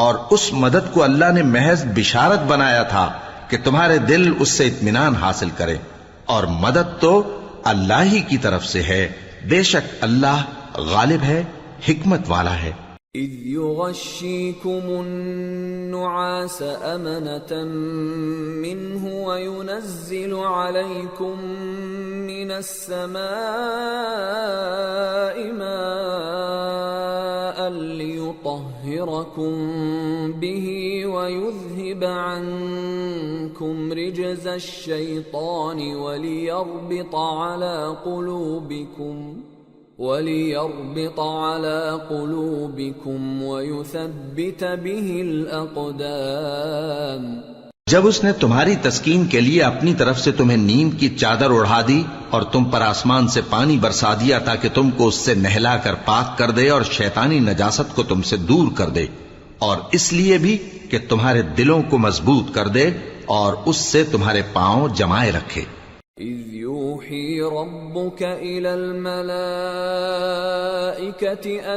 S2: اور اس مدد کو اللہ نے محض بشارت بنایا تھا کہ تمہارے دل اس سے اطمینان حاصل کرے، اور مدد تو اللہ ہی کی طرف سے ہے، بے شک اللہ غالب ہے، حکمت والا ہے۔
S1: اذ يغشيكم النعاس أمنة منه وينزل عليكم من السماء ماء ليطهركم به ويذهب عنكم رجز الشيطان وليربط على قلوبكم وَلِيَرْبِطَ عَلَى قُلُوبِكُمْ وَيُثَبِّتَ بِهِ الْأَقْدَامَ۔
S2: جب اس نے تمہاری تسکین کے لیے اپنی طرف سے تمہیں نیند کی چادر اڑھا دی اور تم پر آسمان سے پانی برسا دیا تاکہ تم کو اس سے نہلا کر پاک کر دے اور شیطانی نجاست کو تم سے دور کر دے، اور اس لیے بھی کہ تمہارے دلوں کو مضبوط کر دے اور اس سے تمہارے پاؤں جمائے رکھے۔
S1: إِذْ يُوحِي رَبُّكَ إِلَى الْمَلَائِكَةِ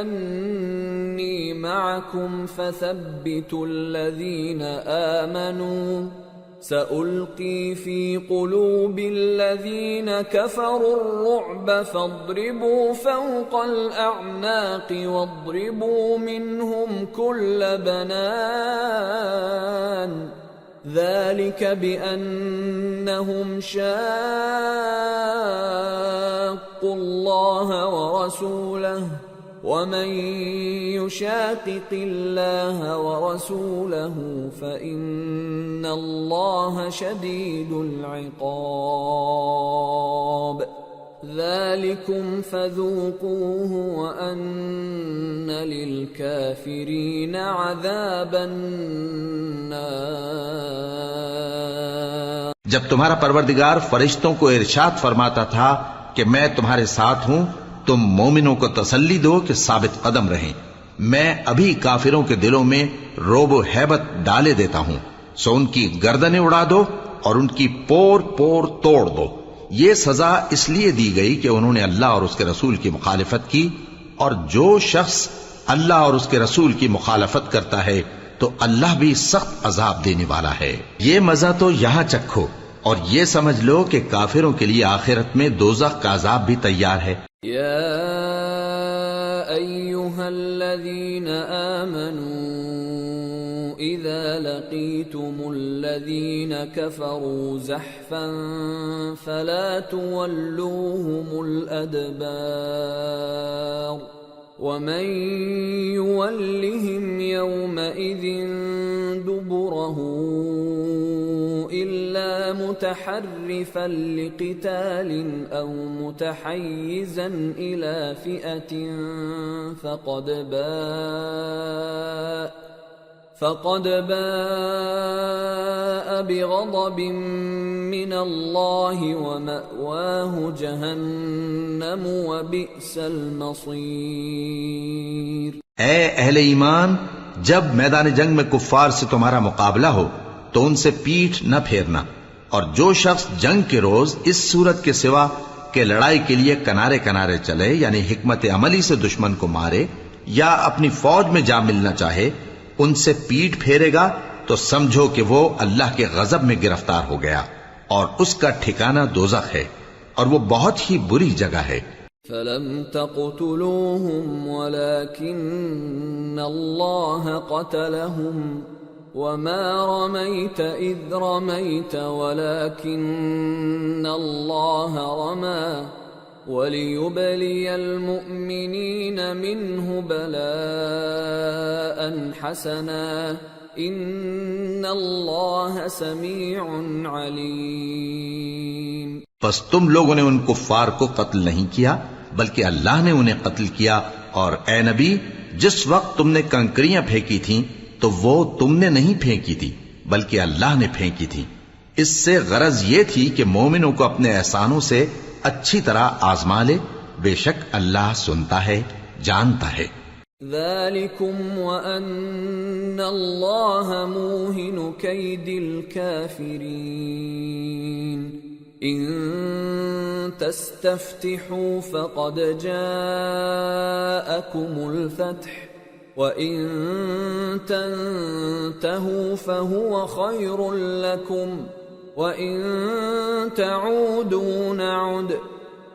S1: أَنِّي مَعَكُمْ فَثَبِّتُوا الَّذِينَ آمَنُوا سَأُلْقِي فِي قُلُوبِ الَّذِينَ كَفَرُوا الرُّعْبَ فَاضْرِبُوا فَوْقَ الْأَعْنَاقِ وَاضْرِبُوا مِنْهُمْ كُلَّ بَنَانٍ ذلك بأنهم شاقوا الله ورسوله ومن يشاقق الله ورسوله فإن الله شديد العقاب ذلكم فذوقوه وأن للكافرين عذاب النار۔
S2: جب تمہارا پروردگار فرشتوں کو ارشاد فرماتا تھا کہ میں تمہارے ساتھ ہوں، تم مومنوں کو تسلی دو کہ ثابت قدم رہیں، میں ابھی کافروں کے دلوں میں رعب و ہیبت ڈالے دیتا ہوں، سو ان کی گردنیں اڑا دو اور ان کی پور پور توڑ دو۔ یہ سزا اس لیے دی گئی کہ انہوں نے اللہ اور اس کے رسول کی مخالفت کی، اور جو شخص اللہ اور اس کے رسول کی مخالفت کرتا ہے تو اللہ بھی سخت عذاب دینے والا ہے۔ یہ مزہ تو یہاں چکھو اور یہ سمجھ لو کہ کافروں کے لیے آخرت میں دوزخ کا عذاب بھی تیار ہے۔
S1: یا ایھا الذین آمنوا اذا لقیتم الذین کفروا زحفا فلا تولوهم الادبار ومن يولهم يومئذ دبره إلا متحرفا لقتال أو متحيزا إلى فئة فقد باء بغضب من الله ومأواه جهنم وبئس المصير۔
S2: اے اہل ایمان، جب میدان جنگ میں کفار سے تمہارا مقابلہ ہو تو ان سے پیٹھ نہ پھیرنا، اور جو شخص جنگ کے روز اس صورت کے سوا کہ لڑائی کے لیے کنارے کنارے چلے، یعنی حکمت عملی سے دشمن کو مارے یا اپنی فوج میں جا ملنا چاہے، ان سے پیٹ پھیرے گا تو سمجھو کہ وہ اللہ کے غضب میں گرفتار ہو گیا، اور اس کا ٹھکانہ دوزخ ہے، اور وہ بہت ہی بری جگہ ہے۔
S1: فَلَمْ تَقْتُلُوهُمْ وَلَكِنَّ اللَّهَ قَتَلَهُمْ وَمَا رَمَيْتَ إِذْ رَمَيْتَ وَلَكِنَّ اللَّهَ رَمَى وَلِيُبْلِيَ الْمُؤْمِنِينَ مِنْهُ بَلَاءً حَسَنًا إِنَّ اللَّهَ سَمِيعٌ عَلِيمٌ۔
S2: پس تم لوگوں نے ان کفار کو قتل نہیں کیا بلکہ اللہ نے انہیں قتل کیا، اور اے نبی، جس وقت تم نے کنکریاں پھینکی تھیں تو وہ تم نے نہیں پھینکی تھی بلکہ اللہ نے پھینکی تھی۔ اس سے غرض یہ تھی کہ مومنوں کو اپنے احسانوں سے اچھی طرح آزما لے، بے شک اللہ سنتا ہے، جانتا ہے۔
S1: ذَلِكُمْ وَأَنَّ اللَّهَ مُوهِنُ كَيْدِ الْكَافِرِينَ إِن تَسْتَفْتِحُوا فَقَدْ جَاءَكُمُ الْفَتْحُ وَإِن تَنْتَهُوا فَهُوَ خَيْرٌ لَكُمْ وَإِن تَعُودُوا نَعُدْ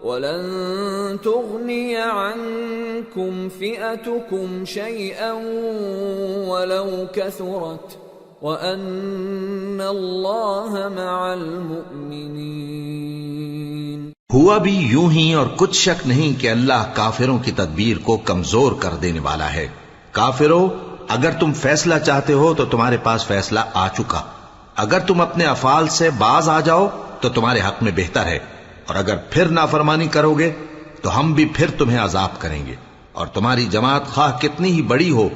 S1: وَلَن تُغْنِيَ عَنكُمْ فِئَتُكُمْ شَيْئًا وَلَوْ كَثُرَتْ وَأَنَّ اللَّهَ مَعَ الْمُؤْمِنِينَ۔
S2: ہوا بھی یوں ہی، اور کچھ شک نہیں کہ اللہ کافروں کی تدبیر کو کمزور کر دینے والا ہے۔ کافروں، اگر تم فیصلہ چاہتے ہو تو تمہارے پاس فیصلہ آ چکا، اگر تم اپنے افعال سے باز آ جاؤ تو تمہارے حق میں بہتر ہے، اور اگر پھر نافرمانی کرو گے تو ہم بھی پھر تمہیں عذاب کریں گے، اور تمہاری جماعت خواہ کتنی ہی بڑی ہو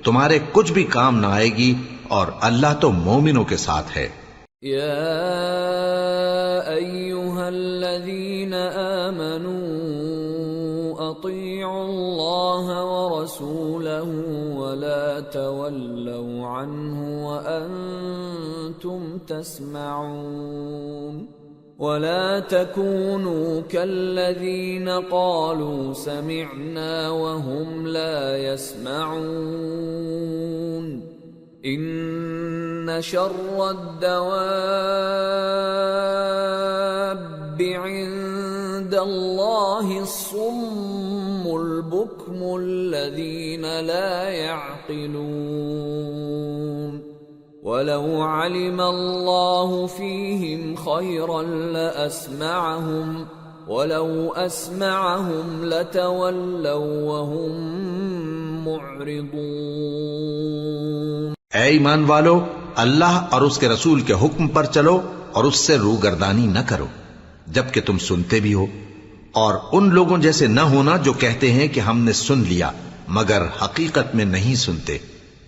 S2: تمہارے کچھ بھی کام نہ آئے گی، اور اللہ تو مومنوں کے ساتھ ہے۔
S1: یا ایھا الذین آمنوا اطیعوا اللہ ورسولہ ولا تولوا عنہ وانتم تسمعون ولا تكونوا كالذين قالوا سمعنا وهم لا يسمعون ان شر الدواب عند الله الصم البكم الذين لا يعقلون وَلَوْ عَلِمَ اللَّهُ فِيهِمْ خَيْرًا لَأَسْمَعَهُمْ وَلَوْ أَسْمَعَهُمْ لَتَوَلَّوْا وَهُمْ مُعْرِضُونَ۔
S2: اے ایمان والو، اللہ اور اس کے رسول کے حکم پر چلو اور اس سے روگردانی نہ کرو جبکہ تم سنتے بھی ہو، اور ان لوگوں جیسے نہ ہونا جو کہتے ہیں کہ ہم نے سن لیا مگر حقیقت میں نہیں سنتے۔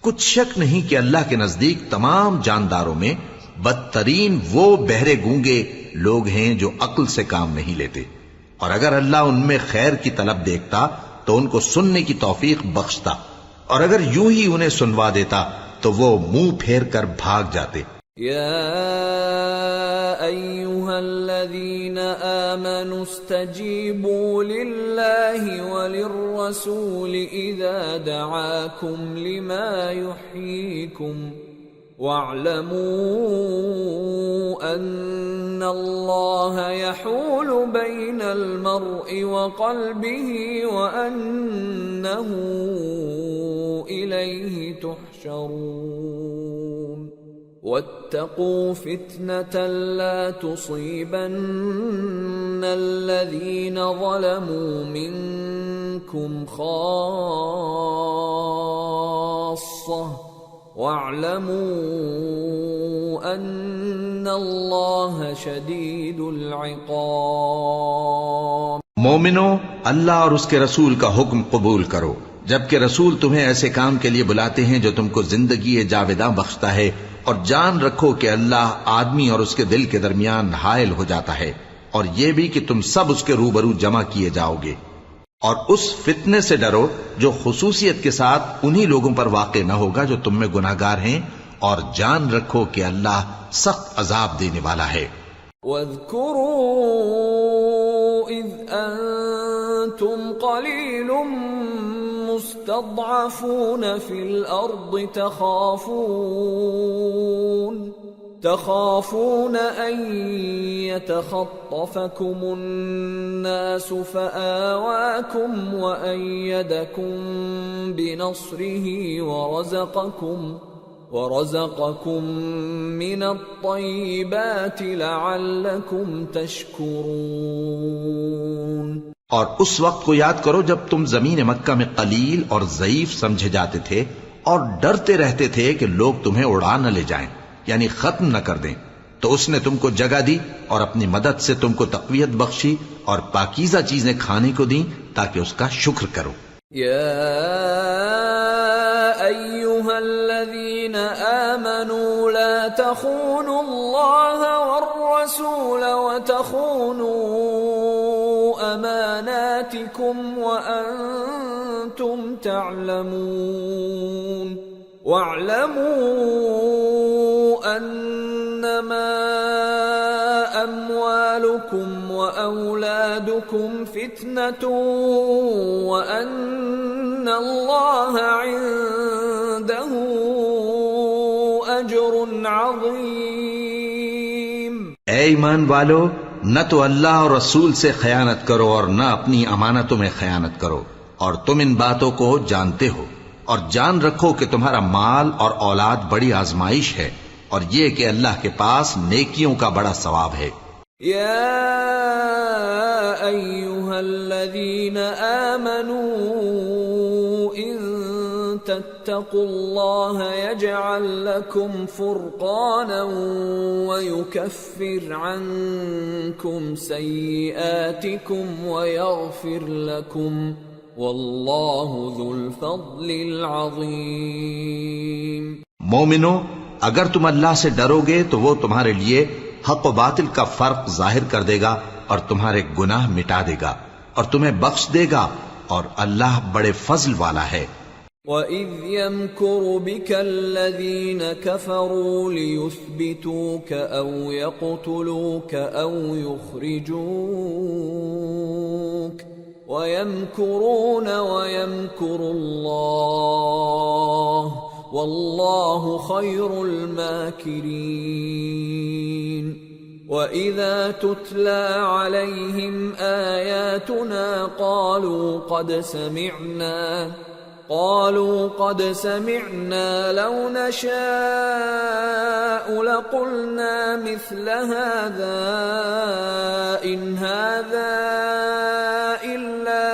S2: کچھ شک نہیں کہ اللہ کے نزدیک تمام جانداروں میں بدترین وہ بہرے گونگے لوگ ہیں جو عقل سے کام نہیں لیتے، اور اگر اللہ ان میں خیر کی طلب دیکھتا تو ان کو سننے کی توفیق بخشتا، اور اگر یوں ہی انہیں سنوا دیتا تو وہ منہ پھیر کر بھاگ جاتے۔
S1: یا ایھا الذین آمنوا استجیبوا للہ وللرسول اذا دعاکم لما یحییکم واعلموا ان اللہ یحول بین المرء وقلبہ وانہ الیہ تحشرون واتقوا فتنة لا تصيبن الذين ظلموا منكم خاصة واعلموا أن الله شديد العقاب۔
S2: مومنو، اللہ اور اس کے رسول کا حکم قبول کرو جبکہ رسول تمہیں ایسے کام کے لیے بلاتے ہیں جو تم کو زندگی جاوداں بخشتا ہے، اور جان رکھو کہ اللہ آدمی اور اس کے دل کے درمیان حائل ہو جاتا ہے، اور یہ بھی کہ تم سب اس کے روبرو جمع کیے جاؤ گے، اور اس فتنے سے ڈرو جو خصوصیت کے ساتھ انہی لوگوں پر واقع نہ ہوگا جو تم میں گناہگار ہیں، اور جان رکھو کہ اللہ سخت عذاب دینے والا ہے۔
S1: وَاذْكُرُوا إِذْ أَنْتُمْ قَلِيلٌ مستضعفون في الأرض تخافون أن يتخطفكم الناس فآواكم وأيدكم بنصره ورزقكم من الطيبات لعلكم تشكرون۔
S2: اور اس وقت کو یاد کرو جب تم زمین مکہ میں قلیل اور ضعیف سمجھے جاتے تھے اور ڈرتے رہتے تھے کہ لوگ تمہیں اڑا نہ لے جائیں، یعنی ختم نہ کر دیں، تو اس نے تم کو جگہ دی اور اپنی مدد سے تم کو تقویت بخشی اور پاکیزہ چیزیں کھانے کو دیں تاکہ اس کا شکر کرو۔
S1: یا ایھا الذین آمنوا لا تخونوا اللہ والرسول وتخونوا اماناتکم وانتم تعلمون واعلموا انما اموالکم واولادکم فتنة وان اللہ عنده اجر عظیم۔
S2: اے ایمان والو، نہ تو اللہ اور رسول سے خیانت کرو اور نہ اپنی امانتوں میں خیانت کرو، اور تم ان باتوں کو جانتے ہو، اور جان رکھو کہ تمہارا مال اور اولاد بڑی آزمائش ہے، اور یہ کہ اللہ کے پاس نیکیوں کا بڑا ثواب ہے۔
S1: یا ایھا الذین آمنوا ان واتقوا الله يجعل لكم فرقانا ويكفر عنكم سيئاتكم ويغفر لكم والله ذو الفضل العظيم۔
S2: مومنو، اگر تم اللہ سے ڈرو گے تو وہ تمہارے لیے حق و باطل کا فرق ظاہر کر دے گا اور تمہارے گناہ مٹا دے گا اور تمہیں بخش دے گا، اور اللہ بڑے فضل والا ہے۔
S1: وَإِذْ يَمْكُرُ بِكَ الَّذِينَ كَفَرُوا لِيُثْبِتُوكَ أَوْ يَقْتُلُوكَ أَوْ يُخْرِجُوكَ وَيَمْكُرُونَ وَيَمْكُرُ اللَّهُ وَاللَّهُ خَيْرُ الْمَاكِرِينَ۔ وَإِذَا تُتْلَى عَلَيْهِمْ آيَاتُنَا قالوا قد سمعنا لو نشاء لقلنا مثل هذا إن هذا إلا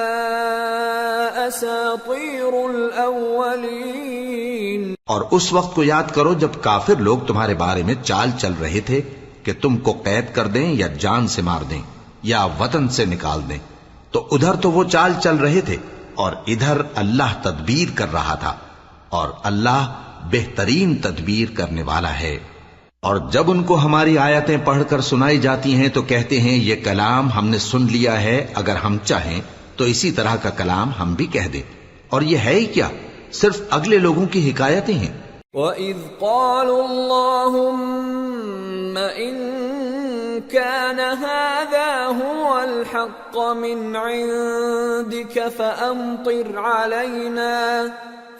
S1: أساطير الأولين۔
S2: اور اس وقت کو یاد کرو جب کافر لوگ تمہارے بارے میں چال چل رہے تھے کہ تم کو قید کر دیں یا جان سے مار دیں یا وطن سے نکال دیں، تو ادھر تو وہ چال چل رہے تھے اور ادھر اللہ تدبیر کر رہا تھا، اور اللہ بہترین تدبیر کرنے والا ہے۔ اور جب ان کو ہماری آیتیں پڑھ کر سنائی جاتی ہیں تو کہتے ہیں یہ کلام ہم نے سن لیا ہے، اگر ہم چاہیں تو اسی طرح کا کلام ہم بھی کہہ دیں، اور یہ ہے ہی کیا، صرف اگلے لوگوں کی حکایتیں ہیں۔
S1: وَإِذْ قَالُوا اللَّهُمَّ إِن كَانَ هَذَا هُوَ الْحَقَّ مِنْ عِنْدِكَ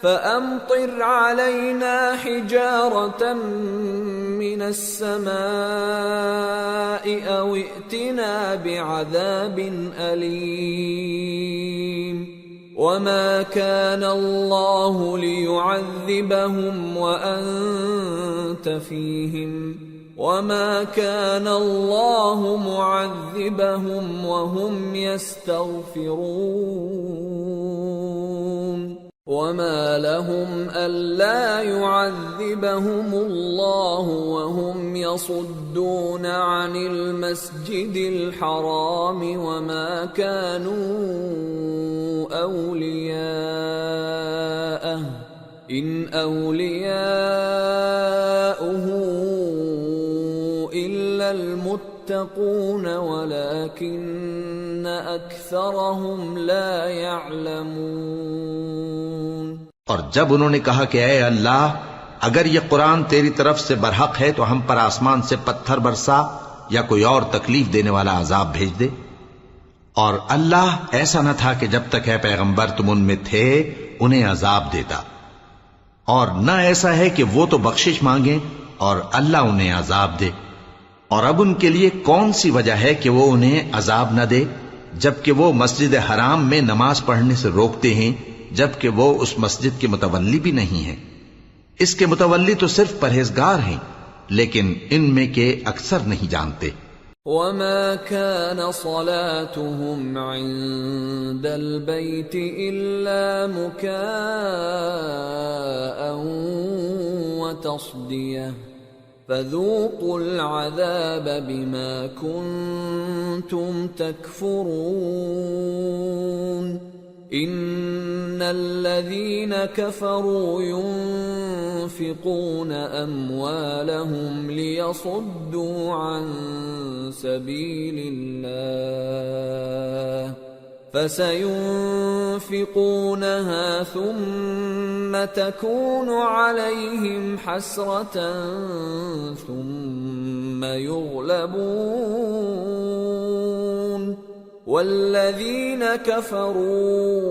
S1: فَأَمْطِرْ عَلَيْنَا حِجَارَةً مِّنَ السَّمَاءِ أَوْ ائْتِنَا بِعَذَابٍ أَلِيمٍ۔ وَمَا كَانَ اللَّهُ لِيُعَذِّبَهُمْ وَأَنْتَ فِيهِمْ وَمَا كَانَ اللَّهُ مُعَذِّبَهُمْ وَهُمْ يَسْتَغْفِرُونَ وَمَا لَهُمْ أَلَّا يُعَذِّبَهُمُ اللَّهُ وَهُمْ يَصُدُّونَ عَنِ الْمَسْجِدِ الْحَرَامِ وَمَا كَانُوا أَوْلِيَاءَهُ إِنْ أَوْلِيَاؤُهُ إِلَّا الْمُتَّقُونَ وَلَكِنَّ أَكْثَرَهُمْ لَا يَعْلَمُونَ۔
S2: اور جب انہوں نے کہا کہ اے اللہ، اگر یہ قرآن تیری طرف سے برحق ہے تو ہم پر آسمان سے پتھر برسا یا کوئی اور تکلیف دینے والا عذاب بھیج دے، اور اللہ ایسا نہ تھا کہ جب تک ہے پیغمبر تم ان میں تھے انہیں عذاب دیتا، اور نہ ایسا ہے کہ وہ تو بخشش مانگیں اور اللہ انہیں عذاب دے۔ اور اب ان کے لیے کون سی وجہ ہے کہ وہ انہیں عذاب نہ دے، جبکہ وہ مسجد حرام میں نماز پڑھنے سے روکتے ہیں، جبکہ وہ اس مسجد کے متولی بھی نہیں ہیں۔ اس کے متولی تو صرف پرہیزگار ہیں، لیکن ان میں کے اکثر نہیں جانتے۔
S1: وَمَا كَانَ صَلَاتُهُمْ عِندَ الْبَيْتِ إِلَّا مُكَاءً وَتَصْدِيَةً فَذُوقُوا الْعَذَابَ بِمَا كُنتُمْ تَكْفُرُونَ۔ إِنَّ الَّذِينَ كَفَرُوا يُنْفِقُونَ أَمْوَالَهُمْ لِيَصُدُّوا عَنْ سَبِيلِ اللَّهِ فَسَيُنْفِقُونَهَا ثُمَّ تَكُونُ عَلَيْهِمْ حَسْرَةً ثُمَّ يُغْلَبُونَ وَالَّذِينَ كَفَرُوا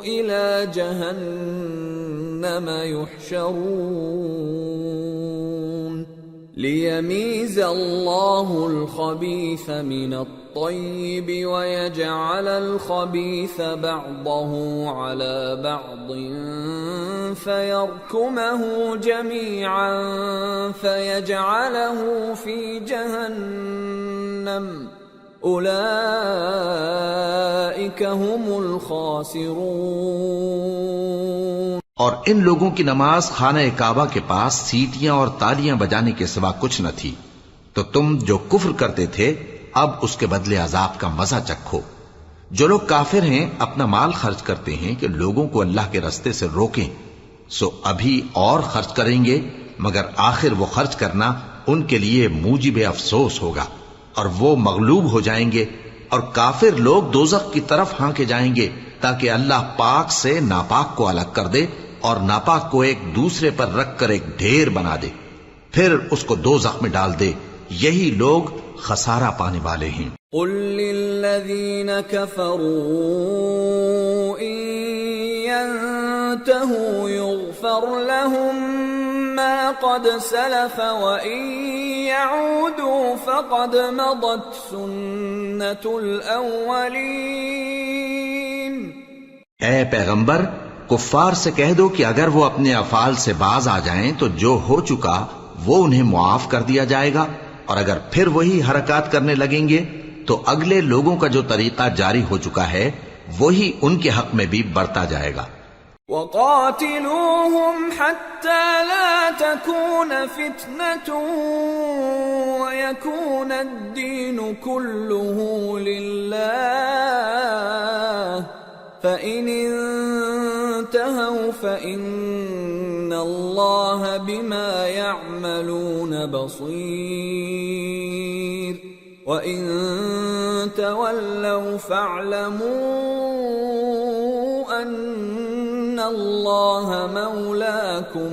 S1: إِلَى جَهَنَّمَ يُحْشَرُونَ لِيَمِيزَ اللَّهُ الْخَبِيثَ مِنَ الطَّيِّبِ وَيَجْعَلَ الْخَبِيثَ بَعْضَهُ عَلَى بَعْضٍ فَيَرْكُمَهُ جَمِيعًا فَيَجْعَلَهُ فِي جَهَنَّمَ أُولَئِكَ هُمُ الْخَاسِرُونَ۔
S2: اور ان لوگوں کی نماز خانہ کعبہ کے پاس سیٹیاں اور تالیاں بجانے کے سوا کچھ نہ تھی، تو تم جو کفر کرتے تھے اب اس کے بدلے عذاب کا مزہ چکھو۔ جو لوگ کافر ہیں اپنا مال خرچ کرتے ہیں کہ لوگوں کو اللہ کے رستے سے روکیں، سو ابھی اور خرچ کریں گے، مگر آخر وہ خرچ کرنا ان کے لیے موجب افسوس ہوگا، اور وہ مغلوب ہو جائیں گے، اور کافر لوگ دوزخ کی طرف ہانکے جائیں گے تاکہ اللہ پاک سے ناپاک کو الگ کر دے اور ناپاک کو ایک دوسرے پر رکھ کر ایک ڈھیر بنا دے، پھر اس کو دوزخ میں ڈال دے۔ یہی لوگ خسارہ پانے والے ہیں۔
S1: قل للذین کفروا ان ينتهوا يغفر لهم ما قد سلف وان يعودوا فقد مضت سنة الاولین۔
S2: اے پیغمبر، کفار سے کہہ دو کہ اگر وہ اپنے افعال سے باز آ جائیں تو جو ہو چکا وہ انہیں معاف کر دیا جائے گا، اور اگر پھر وہی حرکات کرنے لگیں گے تو اگلے لوگوں کا جو طریقہ جاری ہو چکا ہے وہی ان کے حق میں بھی برتا جائے گا۔
S1: وَقَاتِلُوهُمْ حَتَّى لَا تَكُونَ فِتْنَةٌ وَيَكُونَ الدِّينُ كُلُّهُ لِلَّهِ فَإِنِ انتهوا فَإِنَّ اللَّهَ بِمَا يَعْمَلُونَ بَصِيرٌ وَإِن تَوَلَّوْا فَاعْلَمُوا أَنَّ اللَّهَ مَوْلَاكُمْ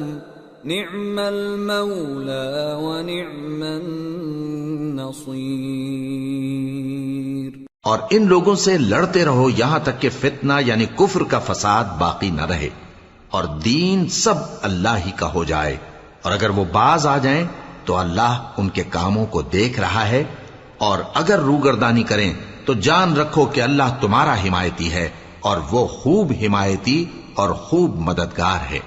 S1: نِعْمَ الْمَوْلَى وَنِعْمَ النَّصِيرُ۔
S2: اور ان لوگوں سے لڑتے رہو یہاں تک کہ فتنہ یعنی کفر کا فساد باقی نہ رہے، اور دین سب اللہ ہی کا ہو جائے، اور اگر وہ باز آ جائیں تو اللہ ان کے کاموں کو دیکھ رہا ہے، اور اگر روگردانی کریں تو جان رکھو کہ اللہ تمہارا حمایتی ہے، اور وہ خوب حمایتی اور خوب مددگار ہے۔